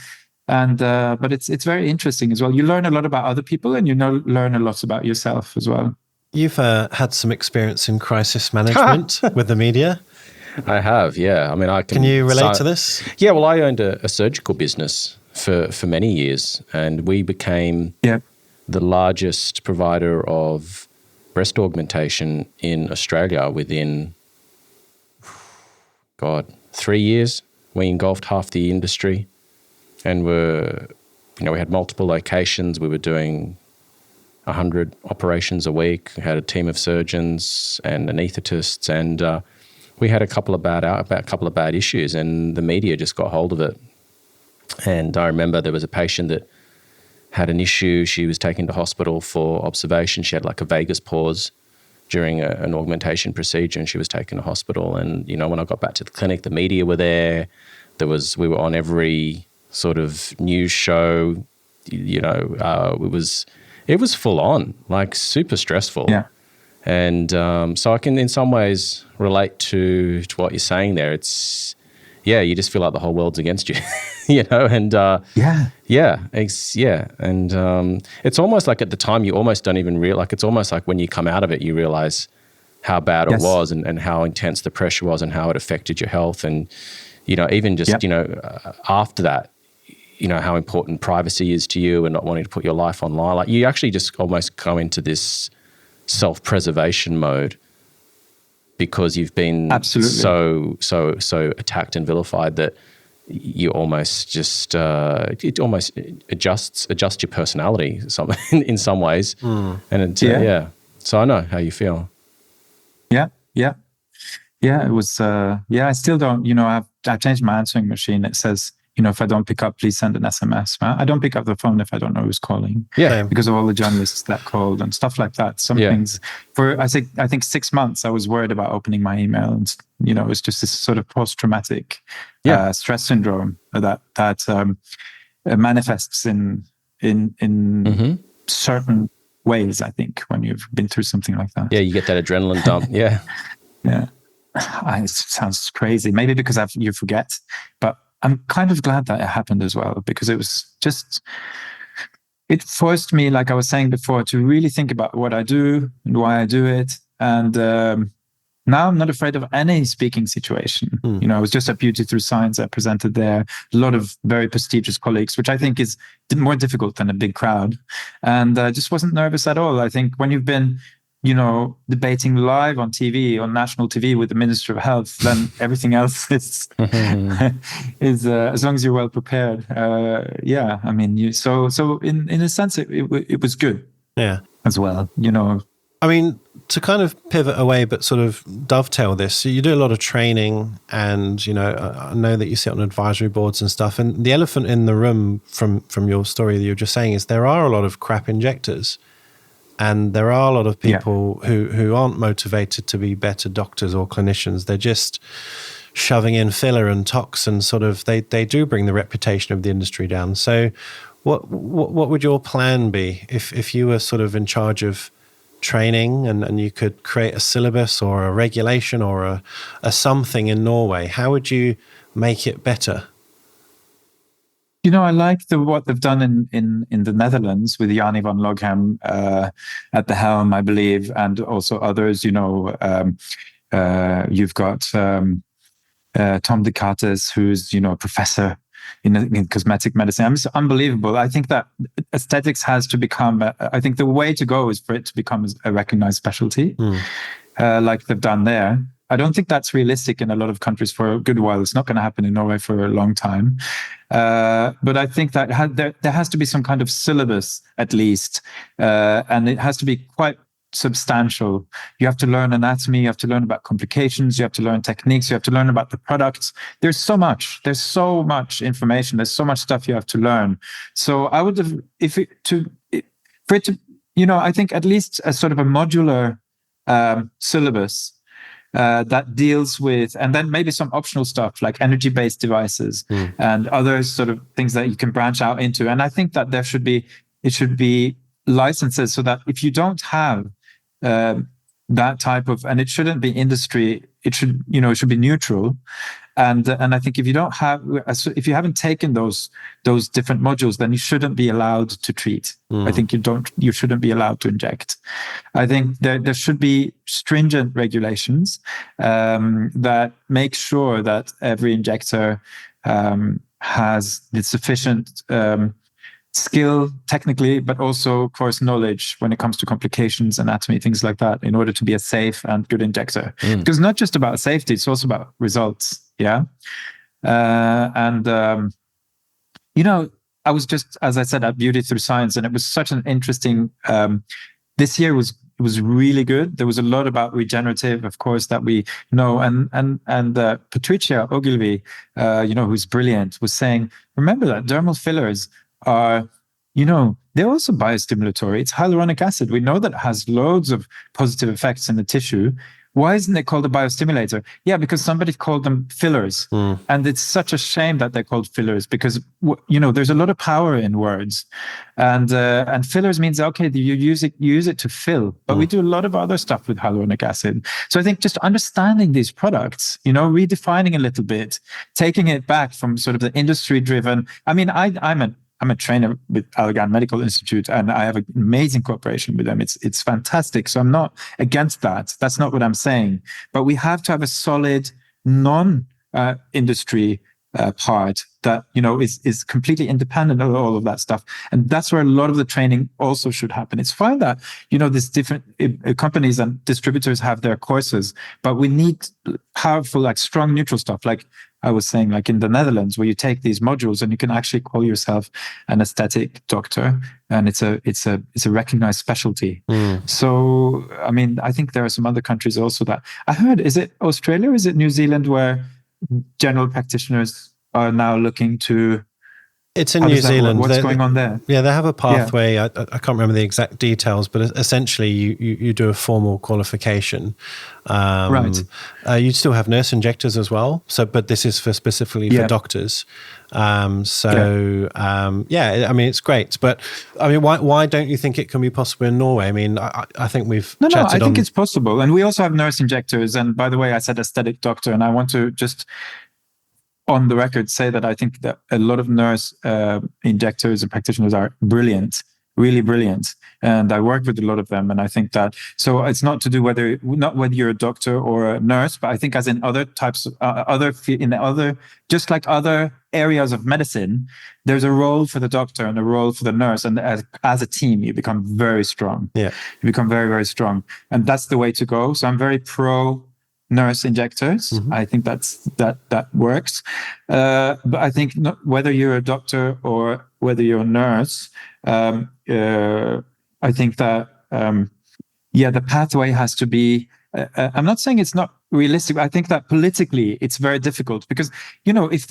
it's very interesting as well. You learn a lot about other people, and you learn a lot about yourself as well. You've had some experience in crisis management with the media. I have, yeah. I mean, Can you relate to this? Yeah, well, I owned a surgical business for many years, and we became the largest provider of breast augmentation in Australia within 3 years. We engulfed half the industry, and we had multiple locations. We were doing 100 operations a week. We had a team of surgeons and anaesthetists, and we had a couple of bad issues, and the media just got hold of it. And I remember there was a patient that had an issue. She was taken to hospital for observation. She had like a vagus pause during an augmentation procedure, and she was taken to hospital. And, when I got back to the clinic, the media were there. We were on every sort of news show, it was full on, like super stressful. Yeah. And so I can in some ways relate to what you're saying there. It's, you just feel like the whole world's against you, and and it's almost like at the time you almost don't even realize, like it's almost like when you come out of it, you realize how bad it was and how intense the pressure was and how it affected your health. And, even just, after that, how important privacy is to you and not wanting to put your life online. Like you actually just almost go into this self-preservation mode because you've been so attacked and vilified that you almost just it almost adjusts your personality in some ways. And so I know how you feel. It was I still don't, I've changed my answering machine. It says, if I don't pick up, please send an SMS. I don't pick up the phone if I don't know who's calling. Because of all the journalists that called and stuff like that. Some things for I think 6 months I was worried about opening my email, and it was just this sort of post-traumatic stress syndrome that manifests in certain ways, I think, when you've been through something like that. Yeah, you get that adrenaline dump. Yeah. It sounds crazy. Maybe because you forget, but I'm kind of glad that it happened as well, because it was just, it forced me, like I was saying before, to really think about what I do and why I do it. And now I'm not afraid of any speaking situation. I was just at Beauty Through Science. I presented there, a lot of very prestigious colleagues, which I think is more difficult than a big crowd. And I just wasn't nervous at all. I think when you've been debating live on TV, on national TV with the Minister of Health, then everything else is as long as you're well prepared. I mean, so in a sense, it was good. Yeah, as well. I mean, to kind of pivot away, but sort of dovetail this. So you do a lot of training, and I know that you sit on advisory boards and stuff. And the elephant in the room from your story that you were just saying is there are a lot of crap injectors. And there are a lot of people who aren't motivated to be better doctors or clinicians. They're just shoving in filler and toxin, sort of they do bring the reputation of the industry down. So what would your plan be if you were sort of in charge of training and you could create a syllabus or a regulation or a something in Norway? How would you make it better? I like what they've done in the Netherlands with Jani van Loghem at the helm, I believe, and also others. You've got Tom de Cates, who's a professor in cosmetic medicine. It's unbelievable. I think that aesthetics has to become. I think the way to go is for it to become a recognized specialty, like they've done there. I don't think that's realistic in a lot of countries for a good while. It's not going to happen in Norway for a long time. But I think that there has to be some kind of syllabus at least, and it has to be quite substantial. You have to learn anatomy, you have to learn about complications, you have to learn techniques, you have to learn about the products. There's so much information, there's so much stuff you have to learn. So I would have, I think at least a sort of a modular syllabus that deals with, and then maybe some optional stuff like energy-based devices and other sort of things that you can branch out into. And I think that it should be licenses so that if you don't have that type of, and it shouldn't be industry, it should be neutral. And I think if you haven't taken those different modules, then you shouldn't be allowed to treat. I think you shouldn't be allowed to inject. I think there should be stringent regulations that make sure that every injector has the sufficient skill technically, but also, of course, knowledge when it comes to complications, anatomy, things like that, in order to be a safe and good injector. Because it's not just about safety, it's also about results. Yeah. I was just, as I said, at Beauty Through Science, and it was such an interesting, this year was really good. There was a lot about regenerative, of course, that we know. And Patricia Ogilvy, who's brilliant, was saying, remember that dermal fillers are, they're also biostimulatory. It's hyaluronic acid. We know that it has loads of positive effects in the tissue. Why isn't it called a biostimulator? Yeah, because somebody called them fillers. And it's such a shame that they're called fillers because, there's a lot of power in words. And fillers means, okay, you use it to fill. But we do a lot of other stuff with hyaluronic acid. So I think just understanding these products, redefining a little bit, taking it back from sort of the industry-driven. I mean, I'm a trainer with Allergan Medical Institute, and I have an amazing cooperation with them. It's fantastic. So I'm not against that. That's not what I'm saying. But we have to have a solid non-industry part that is completely independent of all of that stuff. And that's where a lot of the training also should happen. It's fine that these different companies and distributors have their courses, but we need powerful, like strong neutral stuff. Like I was saying, like in the Netherlands, where you take these modules and you can actually call yourself an aesthetic doctor, and it's a recognized specialty. So I mean, I think there are some other countries also that I heard. Is it Australia or is it New Zealand where general practitioners are now looking to? It's in New Zealand. What's going on there? Yeah, they have a pathway. Yeah. I can't remember the exact details, but essentially you do a formal qualification. Right. You still have nurse injectors as well. But this is specifically for doctors. I mean, it's great. But I mean, why don't you think it can be possible in Norway? I mean, I think we've chatted I think it's possible. And we also have nurse injectors. And by the way, I said aesthetic doctor, and I want to just on the record say that I think that a lot of nurse injectors and practitioners are brilliant, really brilliant. And I work with a lot of them. And I think that, so it's not to do whether you're a doctor or a nurse, but I think as in other types, just like other areas of medicine, there's a role for the doctor and a role for the nurse. And as a team, you become very strong. Yeah. You become very, very strong. And that's the way to go. So I'm very pro nurse injectors. I think that works. But I think whether you're a doctor or whether you're a nurse, I think that the pathway has to be. I'm not saying it's not realistic. But I think that politically it's very difficult because if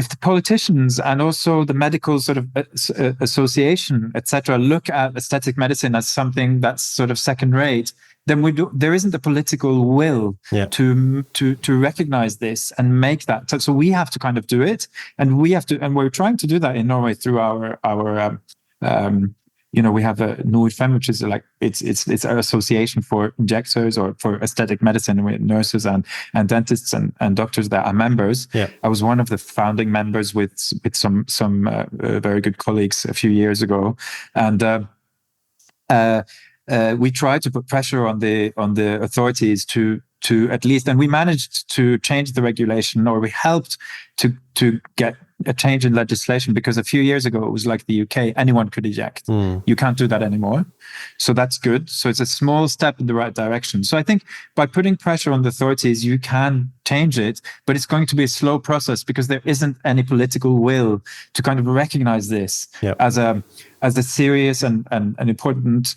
the politicians and also the medical sort of association, etc., look at aesthetic medicine as something that's sort of second rate, then there isn't a political will to recognize this and make that. So we have to kind of do it, and we're trying to do that in Norway through our we have a Norwegian, which is like it's our association for injectors or for aesthetic medicine, with nurses and dentists and doctors that are members. I was one of the founding members with some very good colleagues a few years ago, and we tried to put pressure on the authorities to at least, and we managed to change the regulation, or we helped to get a change in legislation, because a few years ago it was like the UK, anyone could eject. You can't do that anymore. So that's good. So it's a small step in the right direction. So I think by putting pressure on the authorities, you can change it, but it's going to be a slow process because there isn't any political will to kind of recognize this as a serious and important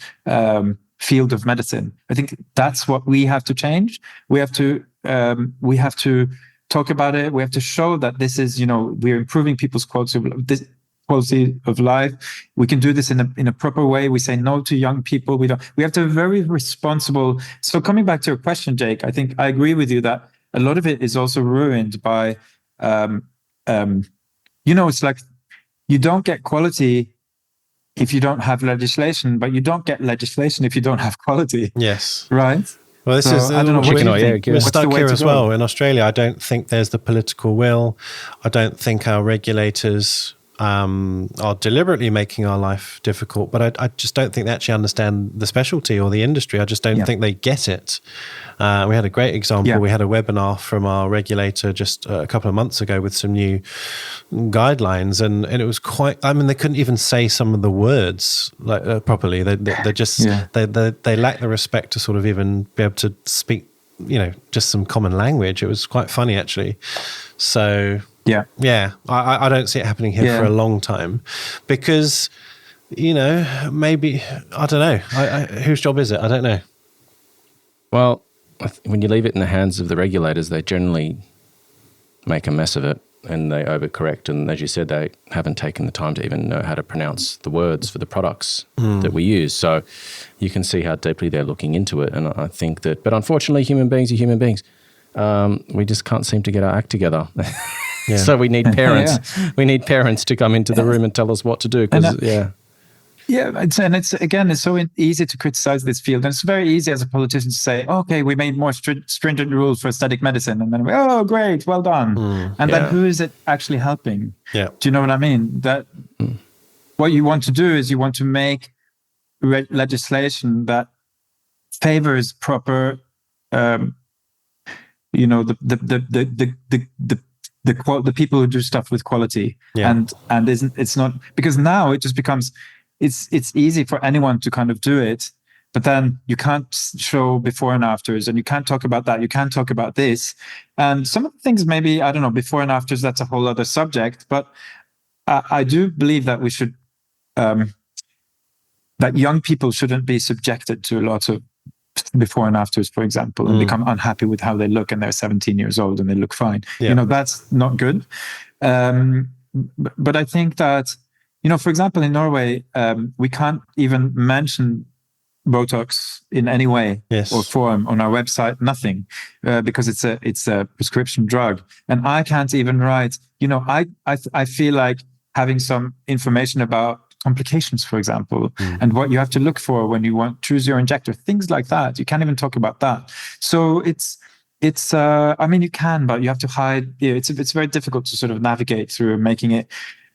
field of medicine. I think that's what we have to change. We have to talk about it. We have to show that this is, we're improving people's quality of life. We can do this in a proper way. We say no to young people. We have to be very responsible. So coming back to your question, Jake, I think I agree with you that a lot of it is also ruined by, it's like you don't get quality if you don't have legislation, but you don't get legislation if you don't have quality. Yes. Right? Well, this is, I don't know, we're stuck here as well. In Australia, I don't think there's the political will. I don't think our regulators are deliberately making our life difficult, but I just don't think they actually understand the specialty or the industry. I just don't think they get it. We had a great example. We had a webinar from our regulator just a couple of months ago with some new guidelines, and it was quite, they couldn't even say some of the words properly. They just, they lack the respect to sort of even be able to speak, just some common language. It was quite funny, actually. So... I don't see it happening here for a long time, because, maybe, I don't know. Whose job is it? I don't know. Well, when you leave it in the hands of the regulators, they generally make a mess of it and they overcorrect. And as you said, they haven't taken the time to even know how to pronounce the words for the products that we use. So you can see how deeply they're looking into it. And I think that, but unfortunately, human beings are human beings. We just can't seem to get our act together. So we need parents. We need parents to come into the room and tell us what to do. It's so easy to criticize this field, and it's very easy as a politician to say, "Okay, we made more stringent rules for aesthetic medicine," and then oh, great, well done. Then who is it actually helping? Do you know what I mean? That what you want to do is you want to make legislation that favors proper, the people who do stuff with quality, and it's not, because now it just becomes it's easy for anyone to kind of do it, but then you can't show before and afters, and you can't talk about that, you can't talk about this, and some of the things, maybe, I don't know, before and afters, that's a whole other subject, but I do believe that we should that young people shouldn't be subjected to a lot of before and afters, for example, and become unhappy with how they look, and they're 17 years old and they look fine. That's not good. But I think that, for example, in Norway, we can't even mention Botox in any way or form on our website, nothing, because it's a prescription drug. And I can't even write, I feel like having some information about complications, for example, and what you have to look for when you choose your injector, things like that. You can't even talk about that. So it's you can, but you have to hide. It's very difficult to sort of navigate through making it.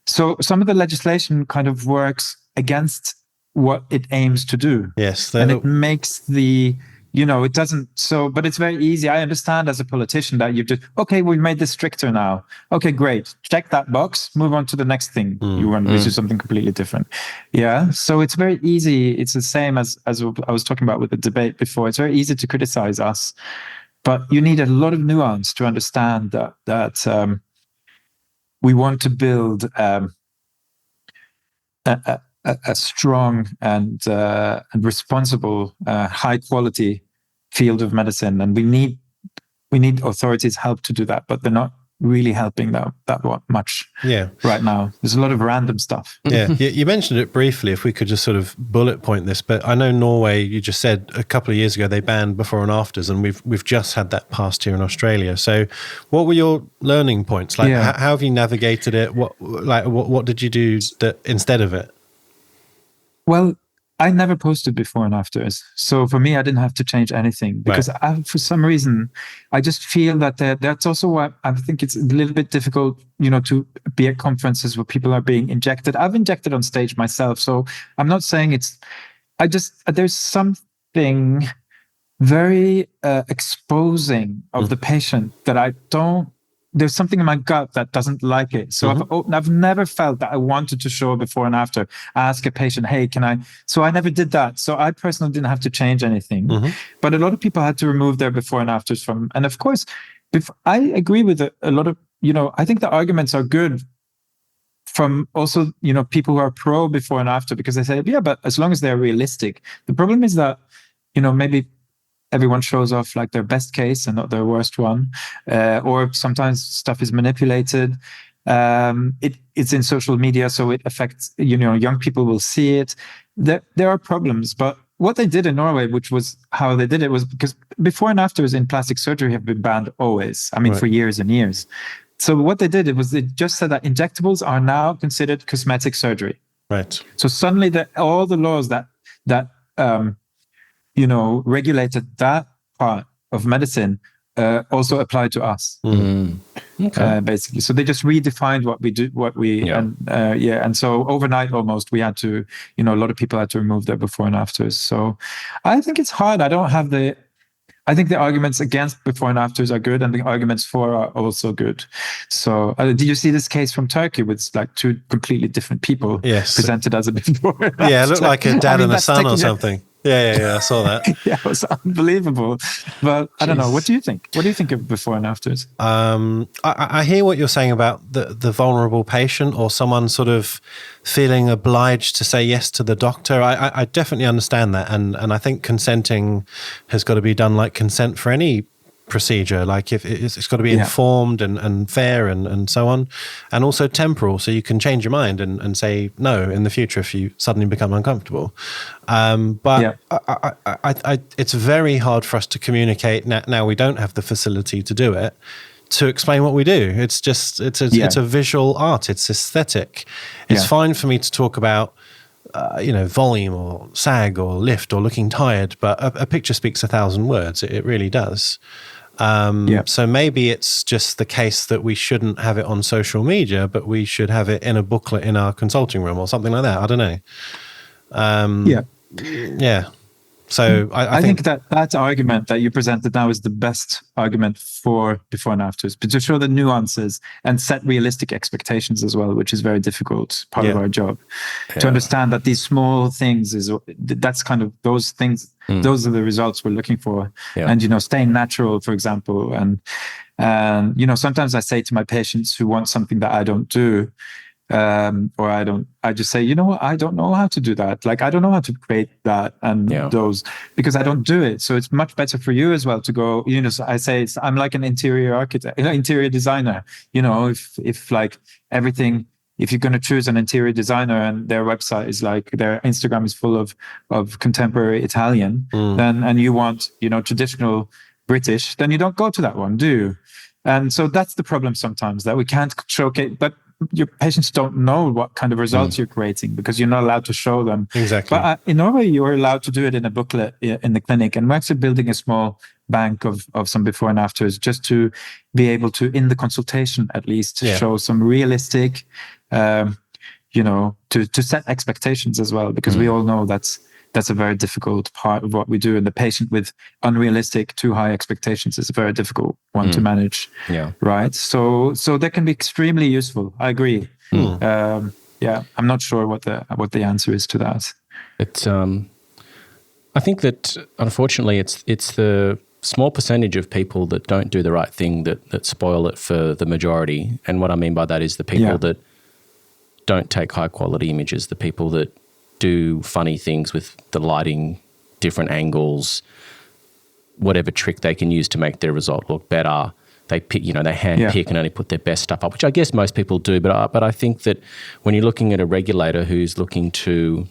So some of the legislation kind of works against what it aims to do. Yes. And it makes it doesn't, but it's very easy. I understand as a politician that you've just, okay, we've made this stricter now. Okay, great. Check that box, move on to the next thing you want, which is something completely different. Yeah. So it's very easy. It's the same as I was talking about with the debate before. It's very easy to criticize us, but you need a lot of nuance to understand that we want to build a strong and responsible, high quality field of medicine, and we need authorities' help to do that. But they're not really helping that much right now. There's a lot of random stuff. Yeah, you mentioned it briefly, if we could just sort of bullet point this, but I know Norway, you just said a couple of years ago they banned before and afters, and we've just had that passed here in Australia. So what were your learning points? Like, how have you navigated it? What did you do instead of it? Well, I never posted before and afters. So for me, I didn't have to change anything because for some reason, I just feel that that's also why I think it's a little bit difficult, to be at conferences where people are being injected. I've injected on stage myself. So I'm not saying there's something very exposing of the patient that there's something in my gut that doesn't like it. So I've never felt that I wanted to show a before and after. Ask a patient, hey, can I? So I never did that. So I personally didn't have to change anything. But a lot of people had to remove their before and afters from. And of course, I agree with a lot of, I think the arguments are good from also, people who are pro before and after, because they say, yeah, but as long as they're realistic. The problem is that, maybe everyone shows off like their best case and not their worst one, or sometimes stuff is manipulated. It's in social media, so it affects, young people will see it. There are problems, but what they did in Norway, which was how they did it, was because before and afters in plastic surgery have been banned always. I mean, for years and years. So what they did was they just said that injectables are now considered cosmetic surgery. Right. So suddenly all the laws that regulated that part of medicine also apply to us. Okay. Basically. So they just redefined and so overnight almost we had to, a lot of people had to remove their before and afters. So I think it's hard. I think the arguments against before and afters are good, and the arguments for are also good. So did you see this case from Turkey with like two completely different people presented as a before and after? Yeah, it looked like a dad and a son or something. Yeah, I saw that. Yeah, it was unbelievable. But I don't know. What do you think? What do you think of before and afters? I hear what you're saying about the vulnerable patient or someone sort of feeling obliged to say yes to the doctor. I definitely understand that. And I think consenting has got to be done like consent for any procedure. Like if it's got to be informed and fair and so on, and also temporal, so you can change your mind and say no in the future if you suddenly become uncomfortable. But it's very hard for us to communicate now. We don't have the facility to do it, to explain what we do. It's just it's a visual art. It's aesthetic. It's fine for me to talk about volume or sag or lift or looking tired, but a picture speaks 1,000 words. It really does. So maybe it's just the case that we shouldn't have it on social media, but we should have it in a booklet in our consulting room or something like that. I don't know. So I think that argument that you presented now is the best argument for before and afters, but to show the nuances and set realistic expectations as well, which is very difficult part of our job. To understand that these small things that's kind of those things. Those are the results we're looking for. And staying natural, for example, and sometimes I say to my patients who want something that I don't do, I just say, I don't know how to do that. Like, I don't know how to create that and those, because I don't do it. So it's much better for you as well to go, so I say, I'm like an interior architect, interior designer, if like everything, if you're going to choose an interior designer and their website is like, their Instagram is full of contemporary Italian, then, and you want, traditional British, then you don't go to that one, do you? And so that's the problem sometimes, that we can't showcase, but your patients don't know what kind of results you're creating because you're not allowed to show them. Exactly. But in Norway, you're allowed to do it in a booklet in the clinic. And we're actually building a small bank of some before and afters just to be able to, in the consultation at least, show some realistic, to set expectations as well, because we all know that's a very difficult part of what we do. And the patient with unrealistic, too high expectations is a very difficult one to manage. Yeah. Right. So that can be extremely useful. I agree. I'm not sure what the answer is to that. It's I think that unfortunately it's the small percentage of people that don't do the right thing that spoil it for the majority. And what I mean by that is the people that don't take high quality images, the people that do funny things with the lighting, different angles, whatever trick they can use to make their result look better. they pick, they hand pick and only put their best stuff up, which I guess most people do. But I think that when you're looking at a regulator who's looking to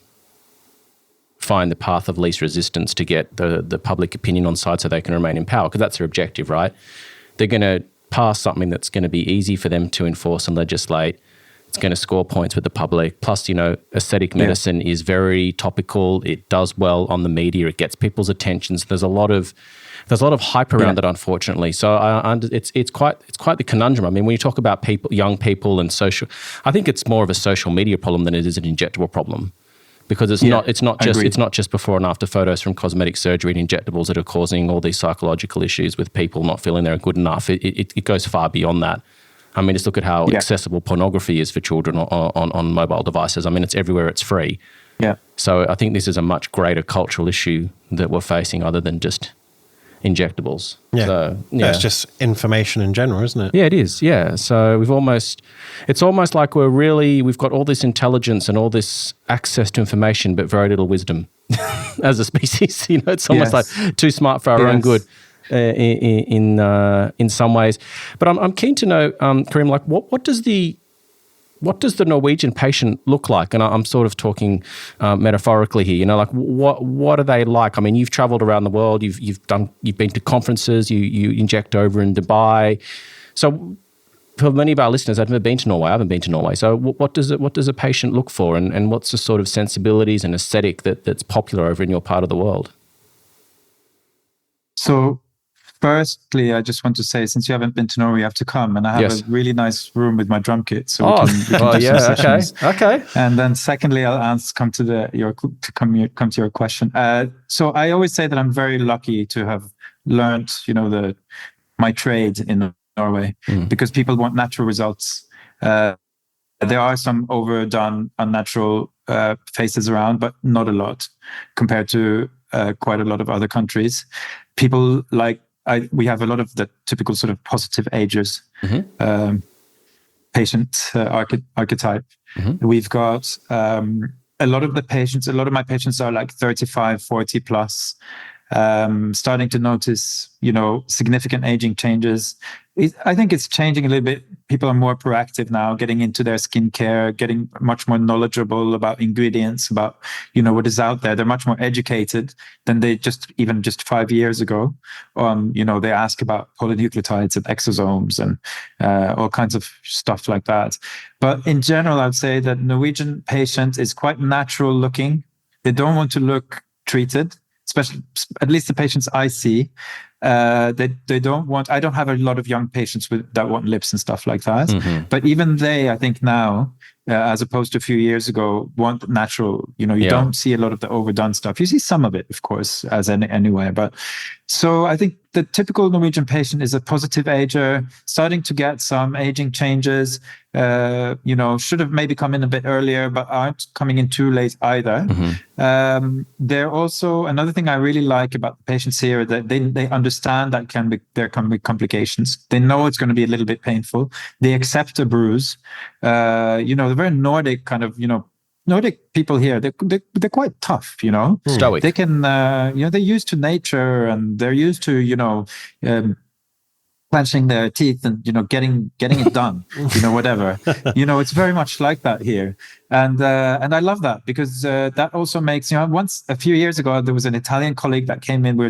find the path of least resistance to get the public opinion on side so they can remain in power, because that's their objective, right? They're going to pass something that's going to be easy for them to enforce and legislate. It's going to score points with the public. Plus, aesthetic medicine is very topical. It does well on the media. It gets people's attention. So there's a lot of hype around it, unfortunately. So it's quite the conundrum. I mean, when you talk about young people and social, I think it's more of a social media problem than it is an injectable problem, because it's not just before and after photos from cosmetic surgery and injectables that are causing all these psychological issues with people not feeling they're good enough. It goes far beyond that. I mean, just look at how accessible pornography is for children on mobile devices. I mean, it's everywhere. It's free. Yeah. So I think this is a much greater cultural issue that we're facing, other than just injectables. Yeah. So, It's just information in general, isn't it? Yeah, it is. Yeah. So it's almost like we've got all this intelligence and all this access to information, but very little wisdom as a species. It's almost like too smart for our own good. In some ways, but I'm keen to know, Karim, like what does the Norwegian patient look like? And I'm sort of talking metaphorically here. Like what are they like? I mean, you've travelled around the world. You've been to conferences. You inject over in Dubai. So for many of our listeners, I've never been to Norway. I haven't been to Norway. So what does a patient look for, and what's the sort of sensibilities and aesthetic that's popular over in your part of the world? So, firstly, I just want to say, since you haven't been to Norway, you have to come, and I have a really nice room with my drum kit, so we can do some sessions. Okay. And then, secondly, I'll come to your question. So I always say that I'm very lucky to have learned, my trade in Norway, because people want natural results. There are some overdone, unnatural faces around, but not a lot compared to quite a lot of other countries. People we have a lot of the typical sort of positive agers, patient archetype. We've got a lot of my patients are like 35, 40 plus, starting to notice, significant aging changes. I think it's changing a little bit. People are more proactive now, getting into their skincare, getting much more knowledgeable about ingredients, about, what is out there. They're much more educated than they just 5 years ago. They ask about polynucleotides and exosomes and all kinds of stuff like that. But in general, I'd say that Norwegian patient is quite natural looking. They don't want to look treated, especially, at least the patients I see. They don't want. I don't have a lot of young patients that want lips and stuff like that. But even they, I think now, as opposed to a few years ago, want natural. You don't see a lot of the overdone stuff. You see some of it, of course, anyway. But so I think the typical Norwegian patient is a positive ager, starting to get some aging changes. Should have maybe come in a bit earlier, but aren't coming in too late either. They're also, another thing I really like about the patients here, that they understand that there can be complications. They know it's going to be a little bit painful. They accept a bruise. They're very Nordic kind of, Nordic people here, they're quite tough, Stoic. They can, they're used to nature, and they're used to, clenching their teeth and, getting it done, whatever. It's very much like that here. And I love that, because that also makes, once a few years ago, there was an Italian colleague that came in.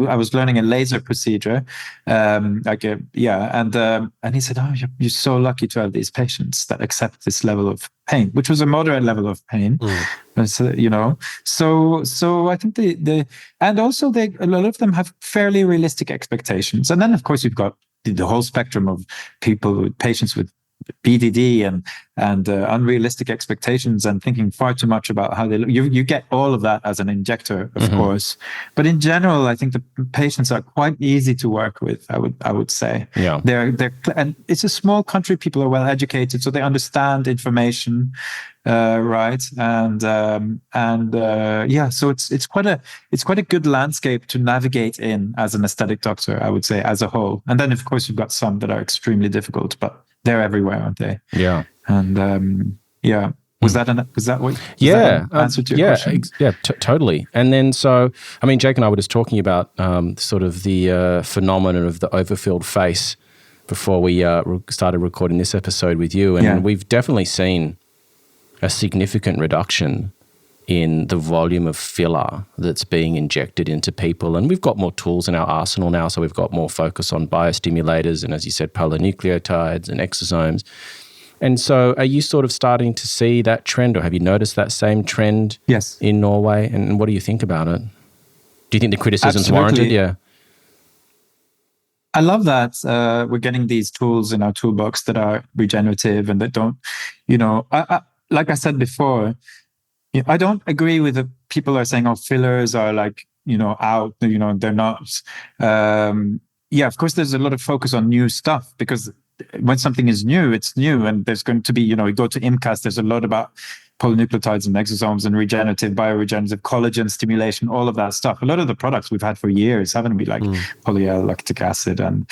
I was learning a laser procedure, and he said, "Oh, you're so lucky to have these patients that accept this level of pain," which was a moderate level of pain. So I think and also a lot of them have fairly realistic expectations. And then, of course, you've got the whole spectrum of patients with BDD and unrealistic expectations and thinking far too much about how they look. You get all of that as an injector, of course. But in general, I think the patients are quite easy to work with. I would say, they're and it's a small country. People are well educated, so they understand information, right? So it's quite a good landscape to navigate in as an aesthetic doctor, I would say, as a whole. And then, of course, you've got some that are extremely difficult, but they're everywhere, aren't they? Yeah. And was that what? Answer to your question? Totally. And then, so I mean, Jake and I were just talking about sort of the phenomenon of the overfilled face before we started recording this episode with you, and we've definitely seen a significant reduction in the volume of filler that's being injected into people. And we've got more tools in our arsenal now, so we've got more focus on biostimulators and, as you said, polynucleotides and exosomes. And so are you sort of starting to see that trend, or have you noticed that same trend in Norway? And what do you think about it? Do you think the criticism's warranted? Yeah. I love that we're getting these tools in our toolbox that are regenerative and that don't, I like I said before, I don't agree with the people who are saying, oh, fillers are like, out, they're not. Of course, there's a lot of focus on new stuff, because when something is new, it's new. And there's going to be, you go to IMCAS, there's a lot about polynucleotides and exosomes and regenerative, bioregenerative, collagen stimulation, all of that stuff. A lot of the products we've had for years, haven't we? Like polyl-lactic acid and,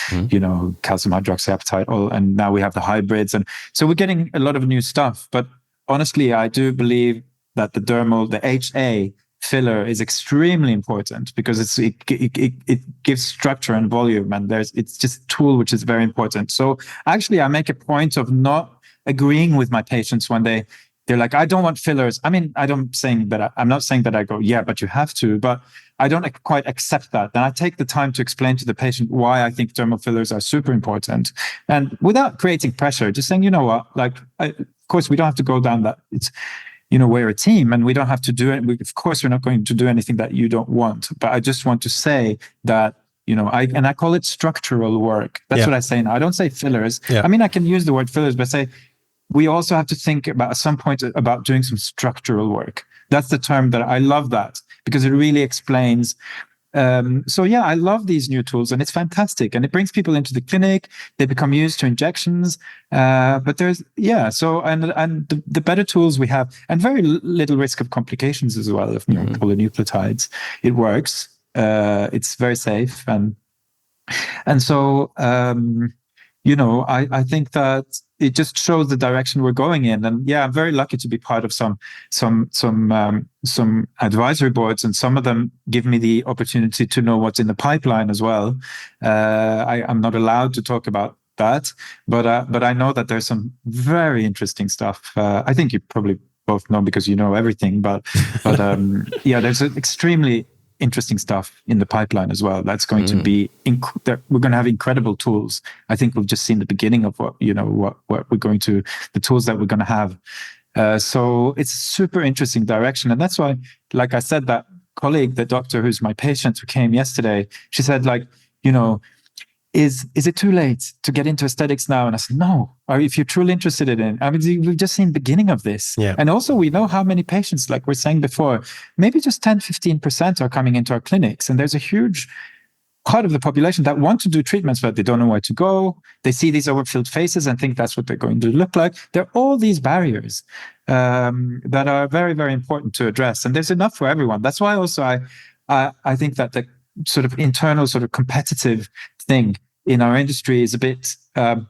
calcium hydroxyapatite, and now we have the hybrids. And so we're getting a lot of new stuff. But honestly, I do believe that the HA filler is extremely important, because it gives structure and volume, and it's just a tool which is very important. So actually, I make a point of not agreeing with my patients when they're like, I don't want fillers. I mean, I'm not saying that I go, yeah, but you have to, but I don't quite accept that. And I take the time to explain to the patient why I think dermal fillers are super important, and without creating pressure, just saying, you know what, of course, we don't have to go down that. It's, we're a team, and we don't have to do it. Of course, we're not going to do anything that you don't want. But I just want to say that, I call it structural work. That's what I say now. I don't say fillers. Yeah. I mean, I can use the word fillers, but say we also have to think about, at some point, about doing some structural work. That's the term that I love, that, because it really explains. I love these new tools, and it's fantastic, and it brings people into the clinic. They become used to injections, but there's and the better tools we have, and very little risk of complications as well of polynucleotides. It works. It's very safe, and so I think that it just shows the direction we're going in. And I'm very lucky to be part of some advisory boards, and some of them give me the opportunity to know what's in the pipeline as well. I'm not allowed to talk about that, but I know that there's some very interesting stuff. I think you probably both know, because you know everything. But there's an extremely interesting stuff in the pipeline as well. That's going to be we're going to have incredible tools. I think we've just seen the beginning of what we're going to, the tools that we're going to have. So it's a super interesting direction, and that's why, like I said, that colleague, the doctor who's my patient who came yesterday, she said, is it too late to get into aesthetics now? And I said, no. Or if you're truly interested in it, I mean, we've just seen the beginning of this. Yeah. And also we know how many patients, like we're saying before, maybe just 10, 15% are coming into our clinics. And there's a huge part of the population that want to do treatments, but they don't know where to go. They see these overfilled faces and think that's what they're going to look like. There are all these barriers that are very, very important to address. And there's enough for everyone. That's why also I think that the sort of internal sort of competitive thing in our industry is a bit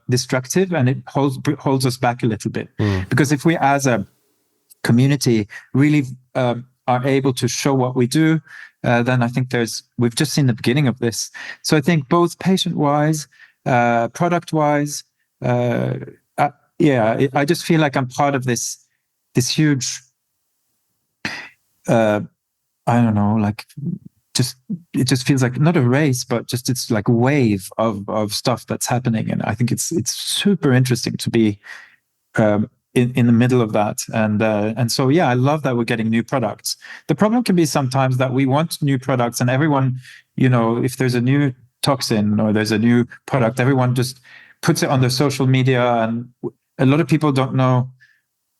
destructive, and it holds us back a little bit. Because if we as a community really are able to show what we do, then I think we've just seen the beginning of this. So I think both patient-wise, product-wise, I just feel like I'm part of this huge, I don't know, it just feels like not a race, but just it's like a wave of stuff that's happening, and I think it's super interesting to be in the middle of that. And so I love that we're getting new products. The problem can be sometimes that we want new products, and everyone, if there's a new toxin or there's a new product, everyone just puts it on their social media, and a lot of people don't know,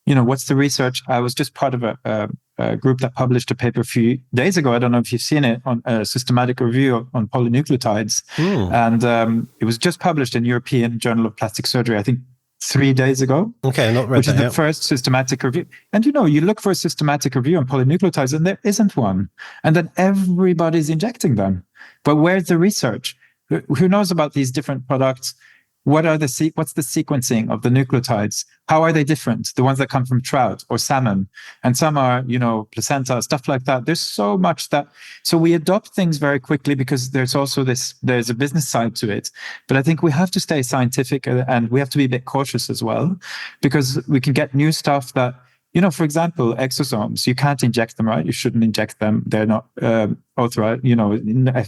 what's the research. I was just part of a group that published a paper a few days ago. I don't know if you've seen it, on a systematic review on polynucleotides. And it was just published in European Journal of Plastic Surgery, I think 3 days ago. Okay, not read which that is the yet. first systematic review. And you look for a systematic review on polynucleotides, and there isn't one. And then everybody's injecting them. But where's the research? Who knows about these different products? what's the sequencing of the nucleotides? How are they different? The ones that come from trout or salmon, and some are, placenta, stuff like that. There's so much so we adopt things very quickly because there's a business side to it. But I think we have to stay scientific, and we have to be a bit cautious as well, because we can get new stuff that, for example, exosomes, you can't inject them, right? You shouldn't inject them. They're not authorized,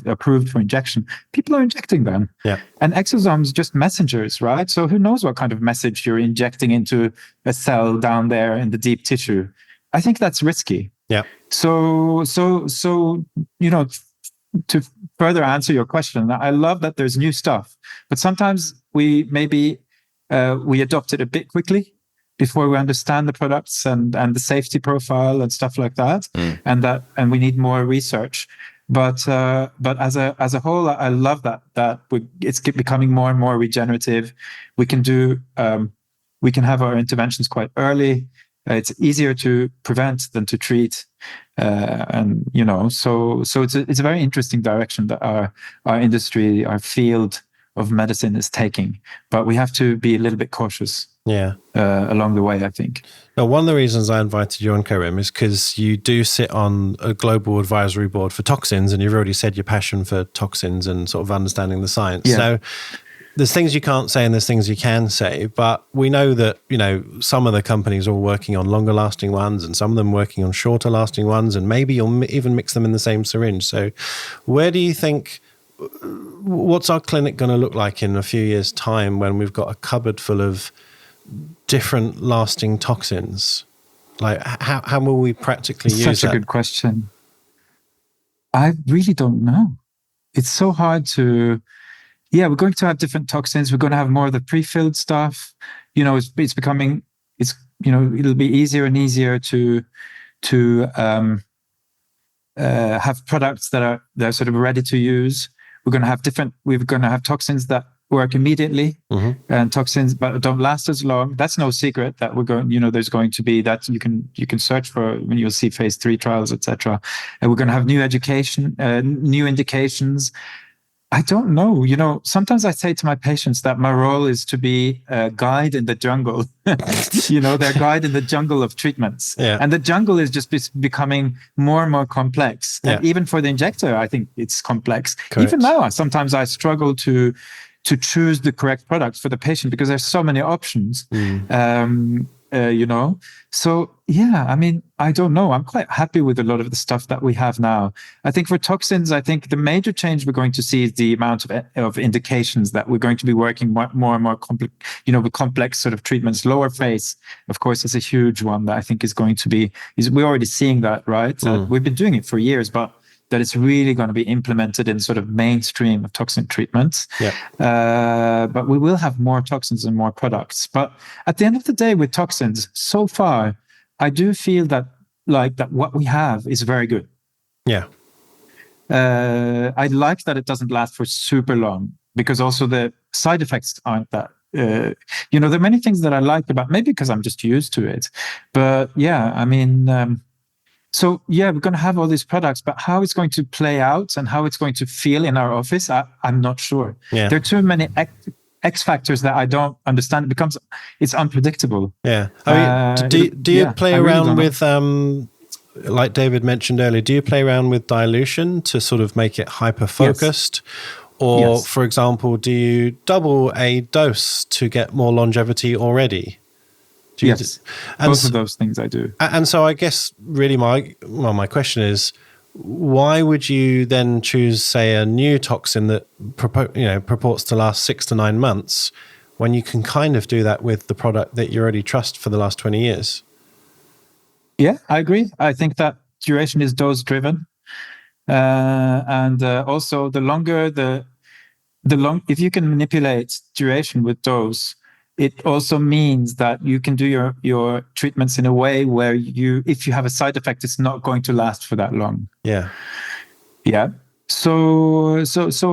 approved for injection. People are injecting them. Yeah. And exosomes, just messengers, right? So who knows what kind of message you're injecting into a cell down there in the deep tissue. I think that's risky. Yeah. So, to further answer your question, I love that there's new stuff, but sometimes we adopt it a bit quickly before we understand the products and the safety profile and stuff like that, and we need more research. But as a whole, I love that it's becoming more and more regenerative. We can have our interventions quite early. It's easier to prevent than to treat, and so it's a very interesting direction that our industry, our field of medicine is taking. But we have to be a little bit cautious. Yeah. Along the way, I think. Now, one of the reasons I invited you on, Karim, is because you do sit on a global advisory board for toxins, and you've already said your passion for toxins and sort of understanding the science. Yeah. So there's things you can't say and there's things you can say, but we know that, some of the companies are working on longer lasting ones and some of them working on shorter lasting ones, and maybe you'll even mix them in the same syringe. So where do you think, what's our clinic going to look like in a few years' time when we've got a cupboard full of different lasting toxins? Like how will we practically use that? Such a good question. I really don't know. It's so hard to, we're going to have different toxins. We're going to have more of the pre-filled stuff. It's becoming, it'll be easier and easier to have products that are sort of ready to use. We're going to have toxins that work immediately, and toxins but don't last as long. That's no secret that there's going to be that you can search for when you'll see phase 3 trials, etc. And we're going to have new indications. I don't know. Sometimes I say to my patients that my role is to be a guide in the jungle. They're guide in the jungle of treatments. Yeah. And the jungle is just becoming more and more complex. Yeah. And even for the injector, I think it's complex. Correct. Even now, sometimes I struggle to choose the correct product for the patient because there's so many options. So I don't know. I'm quite happy with a lot of the stuff that we have now. I think for toxins, the major change we're going to see is the amount of indications that we're going to be working more and more complex, with complex sort of treatments. Lower face, of course, is a huge one that I think is going to be, we're already seeing that, right? We've been doing it for years, but that it's really going to be implemented in sort of mainstream of toxin treatments. Yeah. But we will have more toxins and more products. But at the end of the day, with toxins, so far, I do feel that what we have is very good. Yeah. I like that it doesn't last for super long, because also the side effects aren't that. There are many things that I like about, maybe because I'm just used to it. But so we're going to have all these products, but how it's going to play out and how it's going to feel in our office, I'm not sure. Yeah. There are too many X factors that I don't understand. It's unpredictable. Yeah. Do you play around with, like David mentioned earlier, do you play around with dilution to sort of make it hyper-focused? Yes. Or, yes. For example, do you double a dose to get more longevity already? Yes, both of those things I do. And so I guess really my question is, why would you then choose, say, a new toxin that purports to last 6 to 9 months when you can kind of do that with the product that you already trust for the last 20 years? Yeah, I agree. I think that duration is dose driven. And also if you can manipulate duration with dose, it also means that you can do your treatments in a way where if you have a side effect, it's not going to last for that long. Yeah. Yeah. So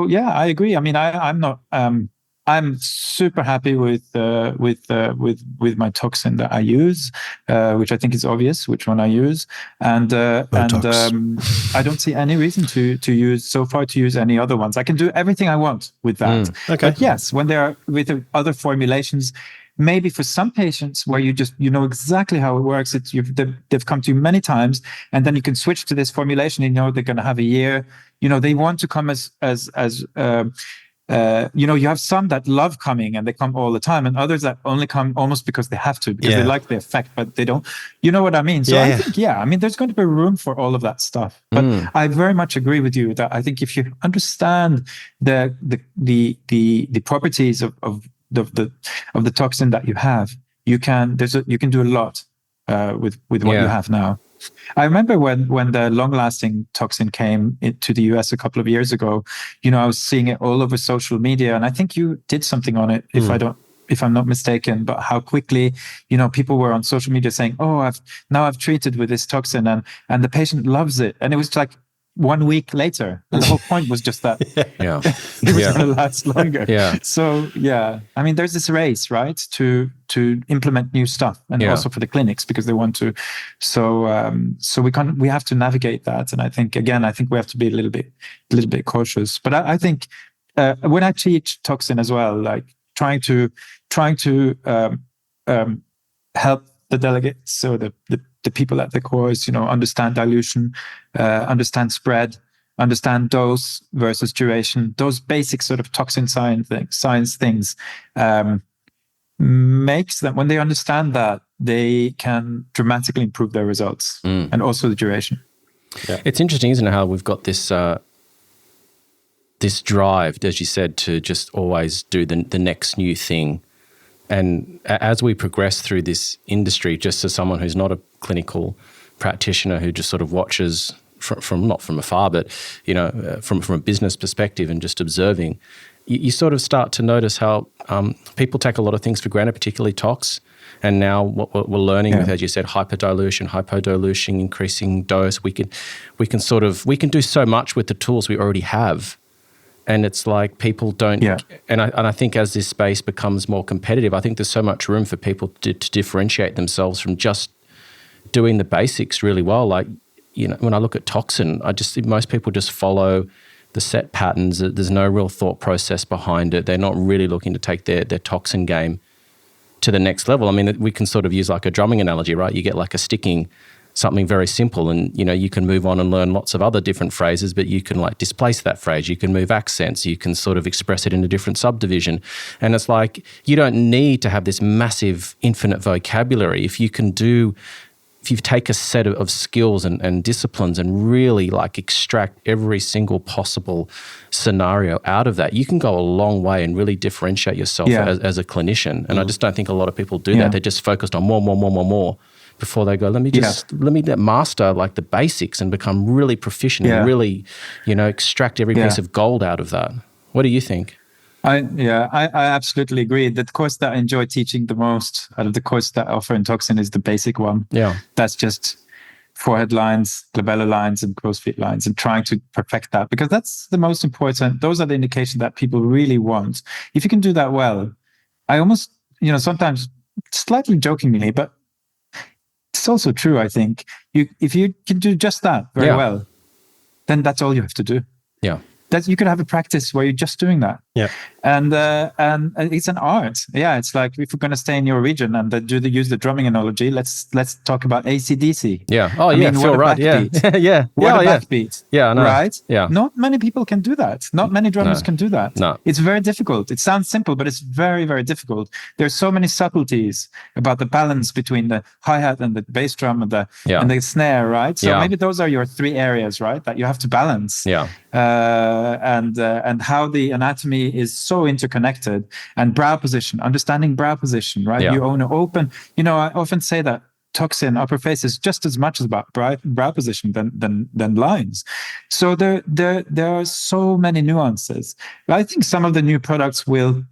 yeah, I agree. I mean, I'm I'm super happy with my toxin that I use, which I think is obvious which one I use, and I don't see any reason to use any other ones. I can do everything I want with that. Okay. But yes, when there are with the other formulations, maybe for some patients where you know exactly how it works, they've come to you many times, and then you can switch to this formulation. You know they're going to have a year. You know they want to come as you know, you have some that love coming and they come all the time, and others that only come almost because they have to, because they like the effect, but they don't. You know what I mean? So I think, I mean, there's going to be room for all of that stuff. But I very much agree with you that I think if you understand the properties of the toxin that you have, you can do a lot with what you have now. I remember when the long-lasting toxin came to the US a couple of years ago, you know, I was seeing it all over social media, and I think you did something on it, if I'm not mistaken, but how quickly, you know, people were on social media saying, oh, I've treated with this toxin and the patient loves it. And it was like 1 week later. And the whole point was just that it was going to last longer. So, I mean, there's this race, right, to implement new stuff, and also for the clinics, because they want to. So we have to navigate that. And I think we have to be a little bit cautious. But I think when I teach toxin as well, like trying to help the delegates, so the people at the course, you know, understand dilution, understand spread, understand dose versus duration, those basic sort of toxin science things, makes them, when they understand that, they can dramatically improve their results and also the duration. It's interesting, isn't it, how we've got this this drive, as you said, to just always do the next new thing. And as we progress through this industry, just as someone who's not a clinical practitioner, who just sort of watches from not from afar, but, you know, from a business perspective and just observing, you sort of start to notice how people take a lot of things for granted, particularly tox. And now what we're learning with, as you said, hypodilution, increasing dose, we can do so much with the tools we already have. And it's like people don't, and I think as this space becomes more competitive, I think there's so much room for people to differentiate themselves from just doing the basics really well. Like, you know, when I look at toxin, I just see most people just follow the set patterns. There's no real thought process behind it. They're not really looking to take their toxin game to the next level. I mean, we can sort of use like a drumming analogy, right? You get like a sticking, something very simple, and, you know, you can move on and learn lots of other different phrases, but you can like displace that phrase. You can move accents. You can sort of express it in a different subdivision. And it's like, you don't need to have this massive infinite vocabulary. If you take a set of skills and disciplines and really like extract every single possible scenario out of that, you can go a long way and really differentiate yourself as a clinician. And I just don't think a lot of people do that. They're just focused on more before they go, let me master like the basics and become really proficient and really, you know, extract every piece of gold out of that. What do you think? I absolutely agree. The course that I enjoy teaching the most out of the course that I offer in Toxin is the basic one. Yeah. That's just forehead lines, glabellar lines, and crow's feet lines, and trying to perfect that, because that's the most important. Those are the indications that people really want. If you can do that well, I almost, you know, sometimes slightly jokingly, but it's also true, I think. If you can do just that very well, then that's all you have to do. Yeah. That you could have a practice where you're just doing that. Yeah. And it's an art. Yeah. It's like, if we're going to stay in your region and use the drumming analogy, let's talk about AC/DC. Yeah. Oh, I feel right. Yeah. Yeah. What a backbeat. Yeah. No. Right. Yeah. Not many people can do that. Not many drummers can do that. No. It's very difficult. It sounds simple, but it's very, very difficult. There's so many subtleties about the balance between the hi-hat and the bass drum and the snare, right? So maybe those are your three areas, right, that you have to balance. Yeah. And how the anatomy is so interconnected, and brow position, understanding brow position, right? Yeah. You own an open, you know, I often say that Toxin upper face is just as much about brow position than lines. So there are so many nuances. I think some of the new products will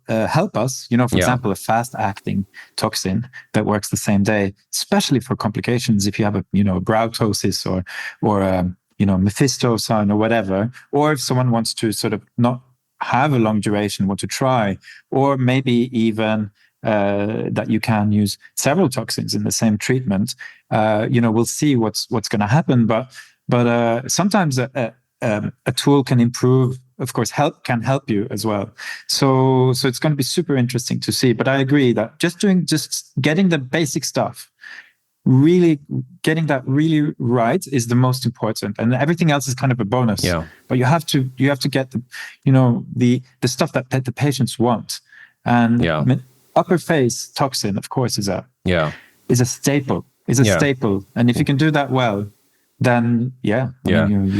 help us, you know, for example, a fast acting toxin that works the same day, especially for complications. If you have a brow ptosis or Mephisto sign or whatever, or if someone wants to sort of not have a long duration, want to try, or maybe even that you can use several toxins in the same treatment, we'll see what's going to happen. But sometimes a tool can improve, of course, can help you as well. So it's going to be super interesting to see. But I agree that just getting the basic stuff, really getting that really right is the most important, and everything else is kind of a bonus. Yeah. But you have to get the stuff that the patients want. And upper face toxin, of course, is a staple. Staple, and if you can do that well, then you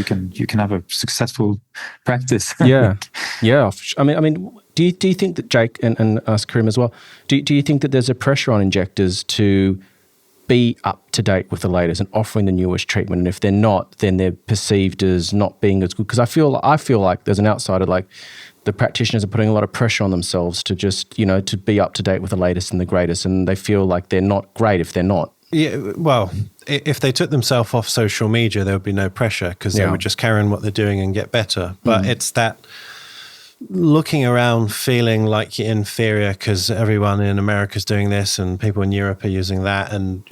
can have a successful practice. Yeah. I mean, do you think that, Jake, and ask Karim as well, do you think that there's a pressure on injectors to be up to date with the latest and offering the newest treatment? And if they're not, then they're perceived as not being as good. Because I feel like there's an outsider, like the practitioners are putting a lot of pressure on themselves to just, to be up to date with the latest and the greatest, and they feel like they're not great if they're not. Yeah, well, if they took themselves off social media, there would be no pressure because they would just carry on what they're doing and get better. But it's that looking around feeling like you're inferior because everyone in America is doing this and people in Europe are using that. And,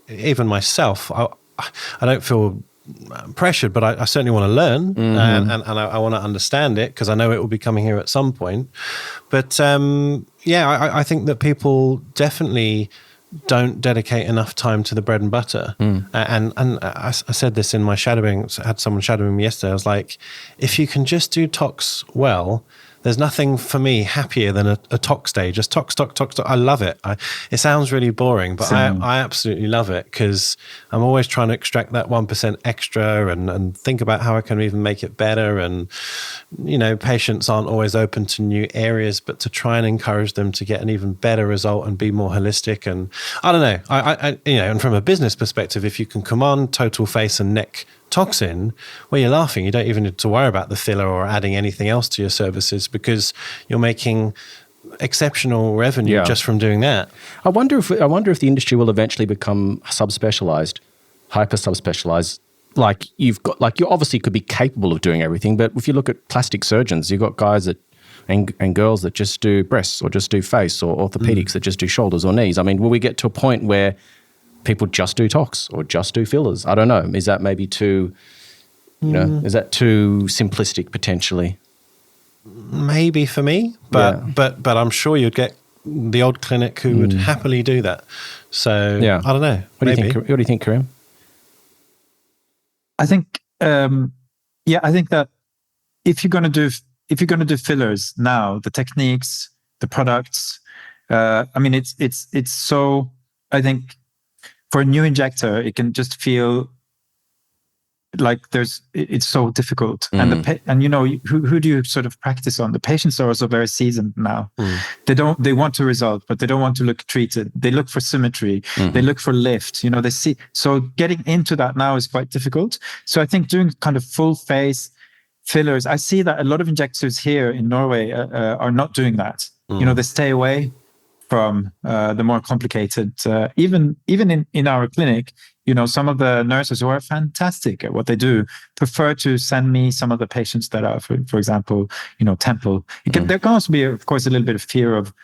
even myself, I don't feel pressured, but I certainly want to learn and I want to understand it because I know it will be coming here at some point. But I think that people definitely don't dedicate enough time to the bread and butter. And I said this in my shadowing. I had someone shadowing me yesterday. I was like, if you can just do tox well, there's nothing for me happier than a tox day. Just tox. I love it. It sounds really boring, but I absolutely love it because I'm always trying to extract that 1% extra and think about how I can even make it better. And, patients aren't always open to new areas, but to try and encourage them to get an even better result and be more holistic. And I don't know, and from a business perspective, if you can command total face and neck toxin, well, you're laughing. You don't even need to worry about the filler or adding anything else to your services because you're making exceptional revenue just from doing that. I wonder if the industry will eventually become subspecialized, hyper subspecialized. Like you obviously could be capable of doing everything, but if you look at plastic surgeons, you've got guys that and girls that just do breasts or just do face, or orthopedics that just do shoulders or knees. I mean, will we get to a point where people just do tox or just do fillers? I don't know. Is that maybe too, is that too simplistic potentially? Maybe for me, but I'm sure you'd get the odd clinic who would happily do that. So I don't know. What do you think, Karim? I think, I think that if you're going to do fillers now, the techniques, the products, it's so, I think, for a new injector, it can just feel like it's so difficult. And who do you sort of practice on? The patients are also very seasoned now. They want a result, but they don't want to look treated. They look for symmetry. They look for lift. They see. So getting into that now is quite difficult. So I think doing kind of full face fillers, I see that a lot of injectors here in Norway are not doing that. They stay away from the more complicated, even in our clinic, some of the nurses who are fantastic at what they do prefer to send me some of the patients that are, for example, temple. There can also be, of course, a little bit of fear of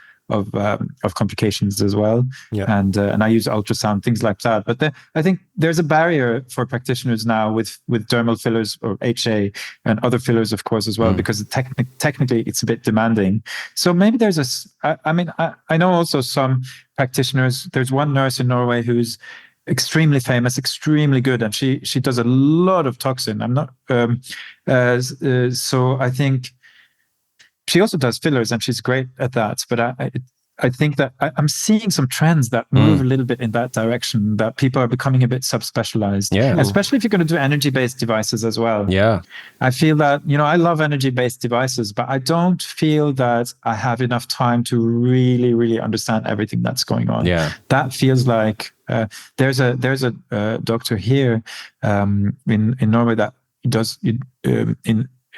complications as well. And I use ultrasound, things like that. But I think there's a barrier for practitioners now with dermal fillers or HA and other fillers, of course, as well, because technically it's a bit demanding. So maybe there's I know also some practitioners. There's one nurse in Norway who's extremely famous, extremely good, and she does a lot of toxin. I'm not so I think she also does fillers and she's great at that. But I think that I'm seeing some trends that move a little bit in that direction, that people are becoming a bit subspecialized. Yeah. Especially if you're going to do energy-based devices as well. Yeah. I feel that, I love energy-based devices, but I don't feel that I have enough time to really, really understand everything that's going on. Yeah. That feels like there's a doctor here in Norway that does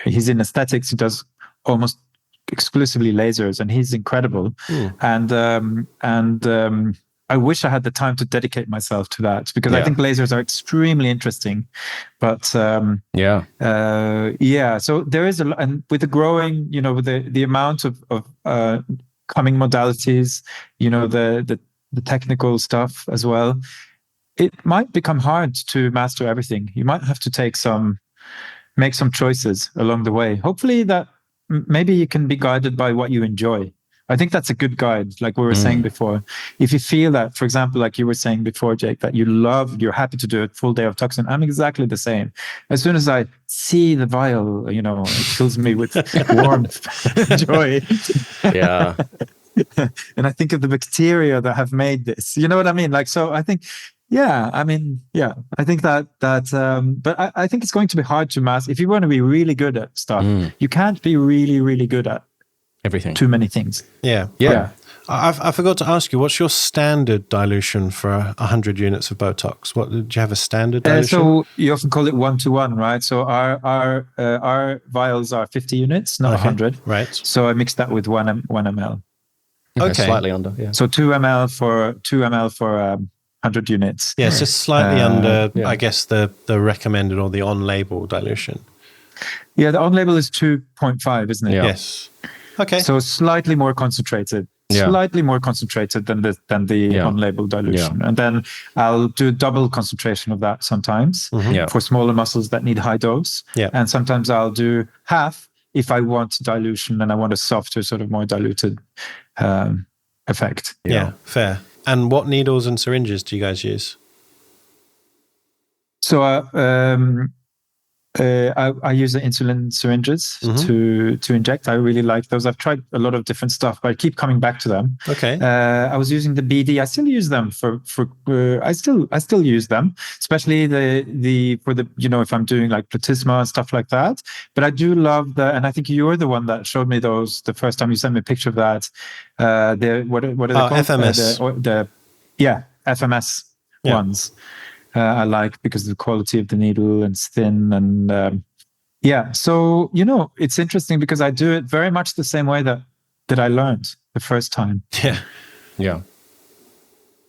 he's in aesthetics. He does almost exclusively lasers, and he's incredible. And I wish I had the time to dedicate myself to that, because I think lasers are extremely interesting. But so there is and with the growing, with the amount of coming modalities, the technical stuff as well, it might become hard to master everything. You might have to make some choices along the way. Hopefully that maybe you can be guided by what you enjoy. I think that's a good guide, like we were saying before. If you feel that, for example, like you were saying before, Jake, that you're happy to do a full day of Toxin, I'm exactly the same. As soon as I see the vial, it fills me with warmth, joy. Yeah. And I think of the bacteria that have made this. You know what I mean? Like, so I think, I think that, but I think it's going to be hard to master. If you want to be really good at stuff, you can't be really, really good at everything. Too many things. Yeah. I forgot to ask you, what's your standard dilution for 100 units of Botox? Do you have a standard dilution? So you often call it 1-to-1, right? So our vials are 50 units, not 100. Right. So I mix that with 1 ml. Okay. Slightly under. Yeah. So 2 ml for 100 units. Yeah, it's just slightly under, I guess, the recommended or the on-label dilution. Yeah, the on-label is 2.5, isn't it? Yeah. Yes. Okay. So slightly more concentrated. Slightly more concentrated than the on-label dilution. And then I'll do double concentration of that sometimes for smaller muscles that need high dose. Yeah. And sometimes I'll do half if I want dilution and I want a softer, sort of more diluted effect. Yeah, fair. And what needles and syringes do you guys use? So I use the insulin syringes to inject. I really like those. I've tried a lot of different stuff, but I keep coming back to them. Okay. I was using the BD. I still use them I still use them, especially for the if I'm doing like platysma and stuff like that. But I do love and I think you're the one that showed me those the first time you sent me a picture of that. What are they called? FMS. FMS ones. I like because of the quality of the needle and it's thin and so it's interesting because I do it very much the same way that I learned the first time. Yeah.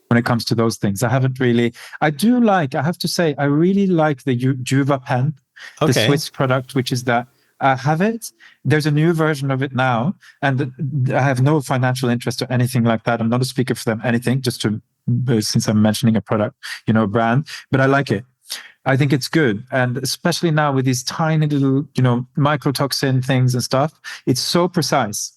When it comes to those things, I have to say, I really like the Juva pen, the Swiss product, which is that I have it. There's a new version of it now, and I have no financial interest or anything like that. I'm not a speaker for them, anything, just to since I'm mentioning a product, brand, but I like it. I think it's good. And especially now with these tiny little, microtoxin things and stuff, it's so precise.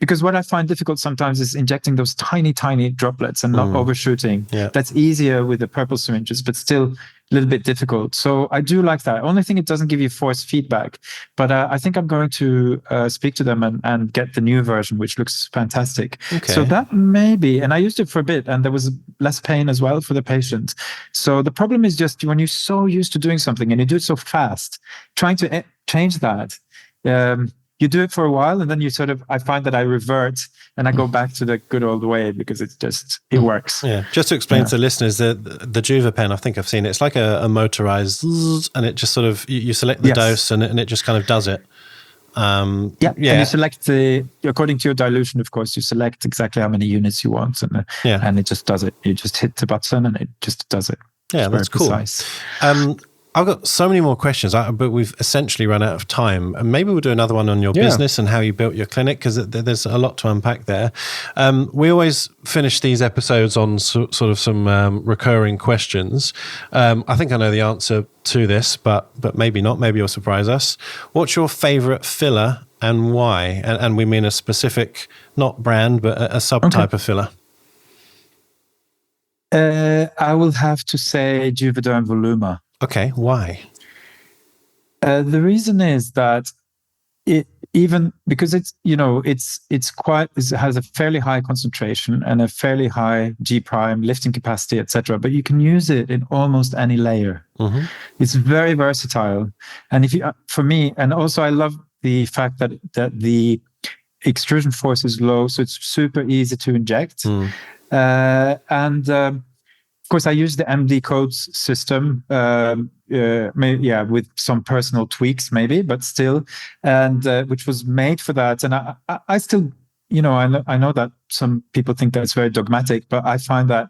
Because what I find difficult sometimes is injecting those tiny, tiny droplets and not overshooting. Yeah. That's easier with the purple syringes, but still a little bit difficult. So I do like that. Only thing, it doesn't give you forced feedback. But I think I'm going to speak to them and get the new version, which looks fantastic. Okay. So that maybe, and I used it for a bit, and there was less pain as well for the patient. So the problem is just when you're so used to doing something and you do it so fast, trying to change that. You do it for a while, and then I find that I revert and I go back to the good old way because it works. Yeah. Just to explain to the listeners, the Juva pen, I think I've seen it. It's like a motorized, and it just sort of, you select the dose and it just kind of does it. And you select according to your dilution, of course, you select exactly how many units you want, and it just does it. You just hit the button and it just does it. Yeah, that's cool. Precise. I've got so many more questions, but we've essentially run out of time. And maybe we'll do another one on your business and how you built your clinic, because there's a lot to unpack there. We always finish these episodes on sort of some recurring questions. I think I know the answer to this, but maybe not. Maybe you'll surprise us. What's your favorite filler and why? And we mean a specific, not brand, but a subtype of filler. I will have to say Juvederm Voluma. Okay, why? The reason is that because it has a fairly high concentration and a fairly high G prime lifting capacity, etc. But you can use it in almost any layer. Mm-hmm. It's very versatile, and for me, and also I love the fact that the extrusion force is low, so it's super easy to inject, of course, I use the MD codes system, with some personal tweaks maybe, but still, and which was made for that. And I still I know that some people think that it's very dogmatic, but I find that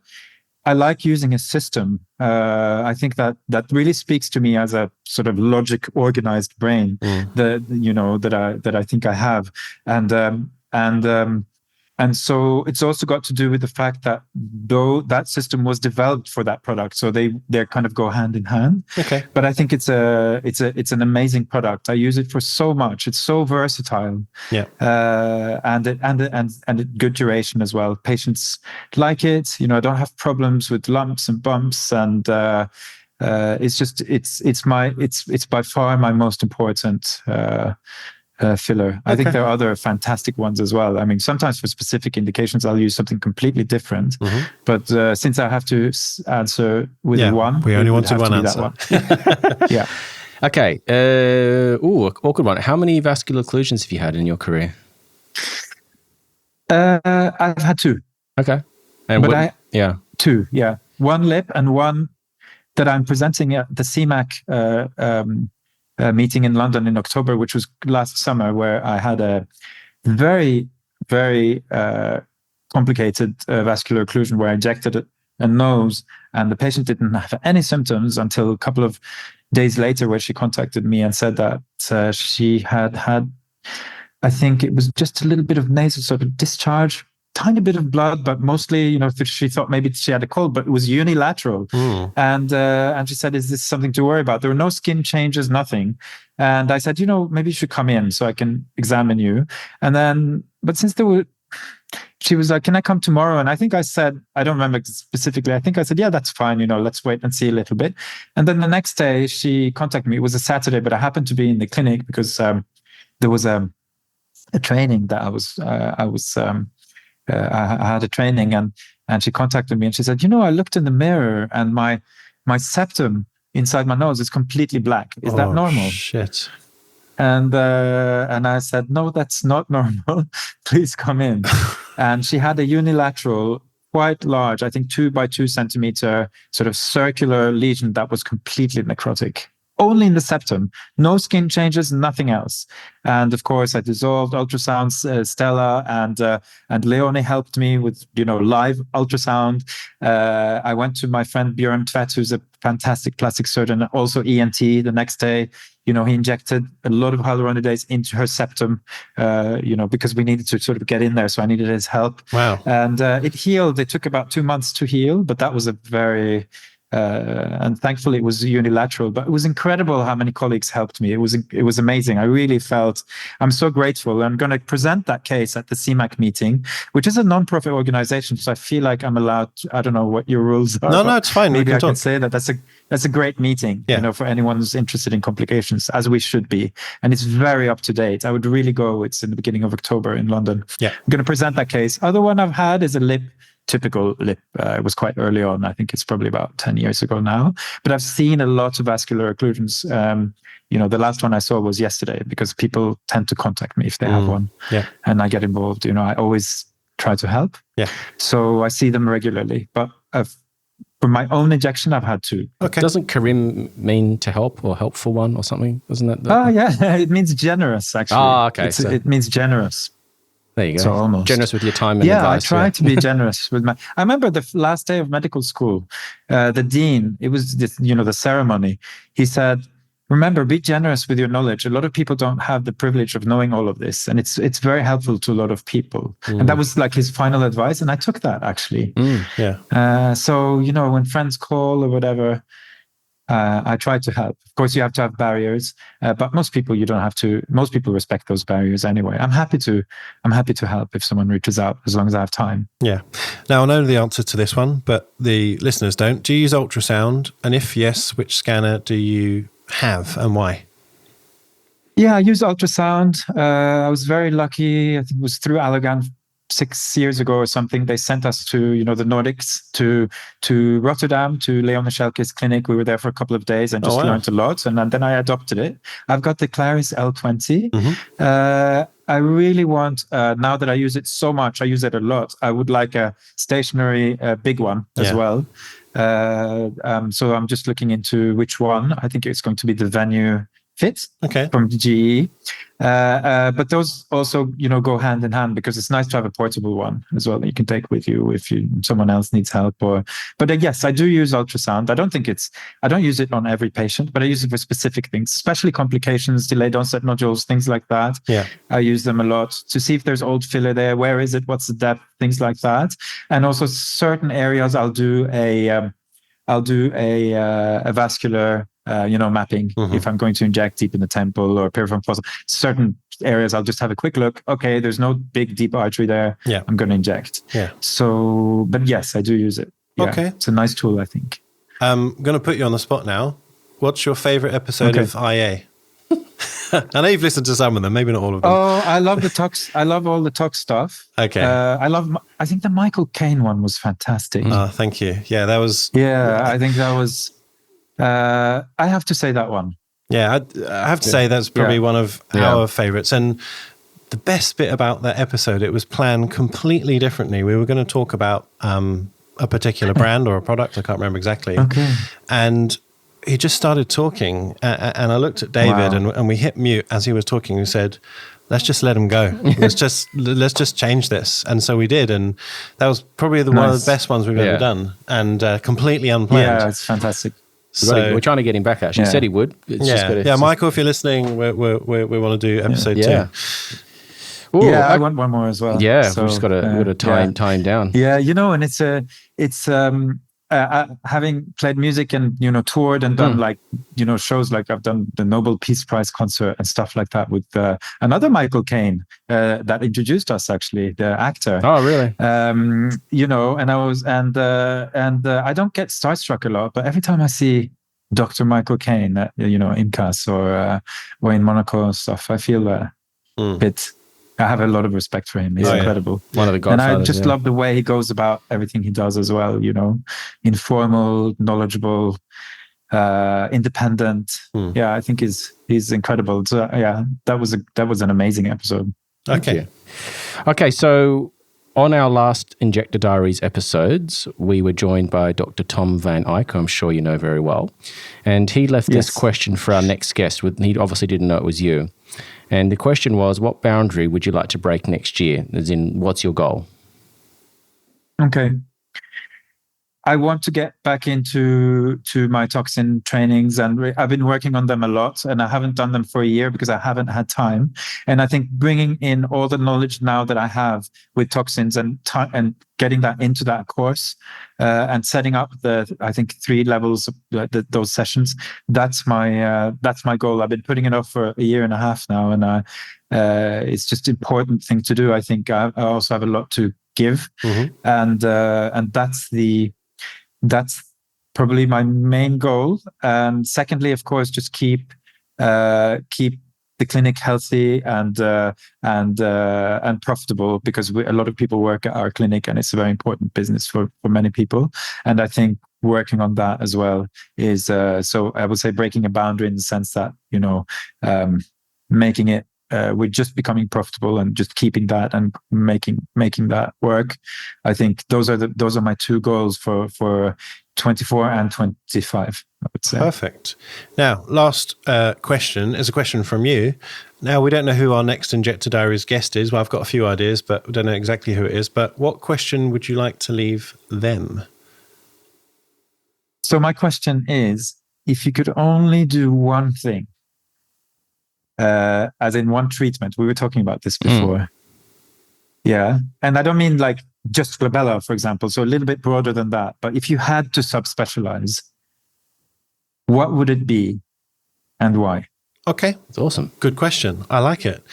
I like using a system. I think that really speaks to me as a sort of logic organized brain that I think I have, and so it's also got to do with the fact that though that system was developed for that product, so they kind of go hand in hand. Okay. But I think it's an amazing product. I use it for so much. It's so versatile. Yeah. And good duration as well. Patients like it. I don't have problems with lumps and bumps, and it's by far my most important filler. I think there are other fantastic ones as well. I mean, sometimes for specific indications, I'll use something completely different. Mm-hmm. But since I have to answer with one, we only wanted one answer. Yeah. Okay. Awkward one. How many vascular occlusions have you had in your career? I've had 2. Okay. Two. Yeah. One lip and one that I'm presenting at the CMAC meeting in London in October, which was last summer, where I had a very, very complicated vascular occlusion where I injected a nose, and the patient didn't have any symptoms until a couple of days later, where she contacted me and said that she had, I think it was just a little bit of nasal sort of discharge, tiny bit of blood, but mostly, she thought maybe she had a cold, but it was unilateral. And she said, "Is this something to worry about?" There were no skin changes, nothing. And I said, maybe you should come in so I can examine you. And then, but since she was like, "Can I come tomorrow?" And I think I said, I don't remember specifically. I think I said, "Yeah, that's fine. Let's wait and see a little bit." And then the next day she contacted me. It was a Saturday, but I happened to be in the clinic because there was a training that I had a training, and she contacted me and she said, "I looked in the mirror and my septum inside my nose is completely black. Is that normal?" Shit. And I said, "No, that's not normal. Please come in." And she had a unilateral, quite large, I think 2 by 2 centimeter sort of circular lesion that was completely necrotic. Only in the septum, no skin changes, nothing else. And of course, I dissolved ultrasounds. Stella and Leonie helped me with live ultrasound. I went to my friend Björn Tvedt, who's a fantastic plastic surgeon, also ENT. The next day, he injected a lot of hyaluronidase into her septum, because we needed to sort of get in there. So I needed his help. Wow! And it healed. It took about 2 months to heal, but that was a very and thankfully it was unilateral, but it was incredible how many colleagues helped me. It was amazing. I really felt, I'm so grateful. I'm going to present that case at the CMAC meeting, which is a non-profit organization. So I feel like I'm allowed to, I don't know what your rules are. No, it's fine. Maybe I can say that's a great meeting, for anyone who's interested in complications, as we should be. And it's very up to date. I would really go. It's in the beginning of October in London. Yeah. I'm going to present that case. Other one I've had is a typical lip. It was quite early on. I think it's probably about 10 years ago now. But I've seen a lot of vascular occlusions. The last one I saw was yesterday, because people tend to contact me if they have one. Yeah. And I get involved. I always try to help. Yeah. So I see them regularly. But for my own injection, I've had 2. Okay. Doesn't Karim mean to help or helpful one or something? Isn't that? Yeah. It means generous, actually. Okay. It means generous. There you go. So almost generous with your time and advice. I try to be generous with I remember the last day of medical school, the dean, it was this, the ceremony. He said, "Remember, be generous with your knowledge. A lot of people don't have the privilege of knowing all of this, and it's very helpful to a lot of people." And that was like his final advice, and I took that actually. So when friends call or whatever, I try to help. Of course, you have to have barriers, but most people you don't have to. Most people respect those barriers anyway. I'm happy to help if someone reaches out, as long as I have time. Yeah. Now I know the answer to this one, but the listeners don't. Do you use ultrasound? And if yes, which scanner do you have and why? Yeah, I use ultrasound. I was very lucky. I think it was through Allergan 6 years ago or something. They sent us to the Nordics, to Rotterdam, to Leone Schelke's clinic. We were there for a couple of days and just learned a lot. And then I adopted it. I've got the Claris L20. I really want, now that I use it so much, I use it a lot, I would like a stationary big one as well. So I'm just looking into which one. I think it's going to be the Venue Fit Okay. from GE. But those also, go hand in hand because it's nice to have a portable one as well that you can take with you if someone else needs help. But yes, I do use ultrasound. I don't use it on every patient, but I use it for specific things, especially complications, delayed onset nodules, things like that. Yeah. I use them a lot to see if there's old filler there. Where is it? What's the depth? Things like that. And also certain areas, I'll do a vascular, mapping. If I'm going to inject deep in the temple or peripheral fossa, certain areas I'll just have a quick look. Okay, there's no big deep artery there. Yeah. I'm going to inject. Yeah. So, but yes, I do use it. Yeah. Okay. It's a nice tool, I think. I'm going to put you on the spot now. What's your favorite episode of IA? I know you've listened to some of them, maybe not all of them. Oh, I love the Tox. I love all the Tox stuff. Okay. I think the Michael Caine one was fantastic. Oh, thank you. Yeah, that was. Yeah, I think that was. I have to say that one. Yeah, I have to say that's probably one of our favorites. And the best bit about that episode, it was planned completely differently. We were going to talk about a particular brand or a product. I can't remember exactly. Okay. And he just started talking, and I looked at David, and we hit mute as he was talking. We said, "Let's just let him go. Let's just change this." And so we did, and that was probably one of the best ones we've ever done, and completely unplanned. Yeah, it's fantastic. We're trying to get him back. Actually, he said he would. It's Michael, if you're listening, we want to do episode 2. Ooh, I want one more as well. Yeah, so, we've just got to tie him down. Yeah, and it's having played music and toured and done shows like I've done the Nobel Peace Prize concert and stuff like that with another Michael Caine that introduced us, actually, the actor. Oh, really? And I don't get starstruck a lot, but every time I see Dr. Michael Caine at in CAS or in Monaco and stuff, I feel a bit. I have a lot of respect for him. He's incredible. One of the godfathers. And I just love the way he goes about everything he does as well, informal, knowledgeable, independent. Yeah, I think he's incredible. So that was an amazing episode. Okay. Okay, so on our last Injector Diaries episodes, we were joined by Dr. Tom Van Eyck, who I'm sure you know very well. And he left this question for our next guest. He obviously didn't know it was you. And the question was, what boundary would you like to break next year? As in, what's your goal? Okay. I want to get back into my toxin trainings, and I've been working on them a lot, and I haven't done them for a year because I haven't had time. And I think bringing in all the knowledge now that I have with toxins and getting that into that course and setting up I think 3 levels of those sessions. That's my goal. I've been putting it off for a year and a half now, and it's just an important thing to do. I think I also have a lot to give, and that's probably my main goal. And secondly, of course, just keep the clinic healthy and profitable, because a lot of people work at our clinic, and it's a very important business for many people. And I think working on that as well is so I would say breaking a boundary in the sense that making it we're just becoming profitable and just keeping that and making that work. I think those are my 2 goals for 24 and 25, I would say. Perfect. Now, last question is a question from you. Now, we don't know who our next Injector Diaries guest is. Well, I've got a few ideas, but we don't know exactly who it is. But what question would you like to leave them? So my question is, if you could only do one thing, as in one treatment, we were talking about this before. Yeah. And I don't mean like just glabella, for example. So a little bit broader than that. But if you had to subspecialize, what would it be and why? Okay. That's awesome. Good question. I like it.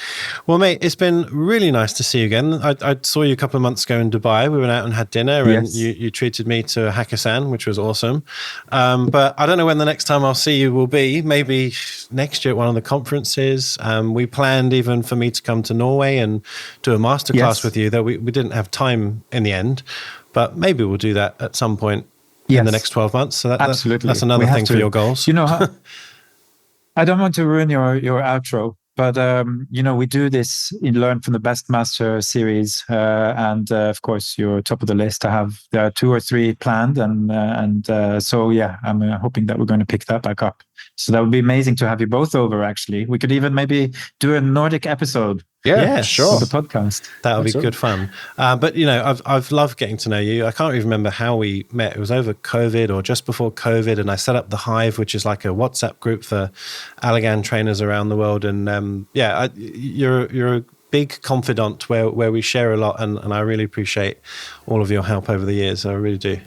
Well, mate, it's been really nice to see you again. I saw you a couple of months ago in Dubai. We went out and had dinner, and you treated me to a hackathon, which was awesome. But I don't know when the next time I'll see you will be. Maybe next year at one of the conferences. We planned even for me to come to Norway and do a masterclass with you, though we didn't have time in the end. But maybe we'll do that at some point in the next 12 months. So absolutely. That's another thing for your goals. You know, I don't want to ruin your outro, But, we do this in Learn from the Best Master series. And of course, you're top of the list. There are 2 or 3 planned. So, yeah, I'm hoping that we're going to pick that back up. So that would be amazing to have you both over, actually. We could even maybe do a Nordic episode. Yeah, sure. For the podcast. That would be good fun. But, I've loved getting to know you. I can't even remember how we met. It was over COVID or just before COVID. And I set up the Hive, which is like a WhatsApp group for Allergan trainers around the world. And you're a big confidant where we share a lot. And I really appreciate all of your help over the years. I really do.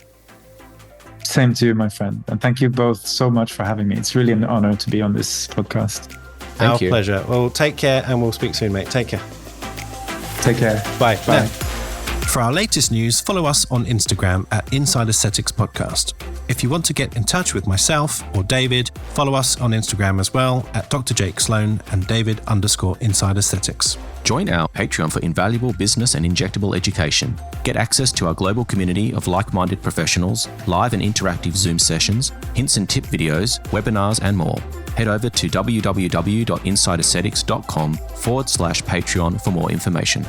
Same to you, my friend. And thank you both so much for having me. It's really an honor to be on this podcast. Our pleasure. Well, take care and we'll speak soon, mate. Take care. Take care. Bye. Bye. For our latest news, follow us on Instagram at Inside Aesthetics Podcast. If you want to get in touch with myself or David, follow us on Instagram as well at Dr. Jake Sloan and David_Inside Aesthetics. Join our Patreon for invaluable business and injectable education. Get access to our global community of like-minded professionals, live and interactive Zoom sessions, hints and tip videos, webinars, and more. Head over to www.insideaesthetics.com/Patreon for more information.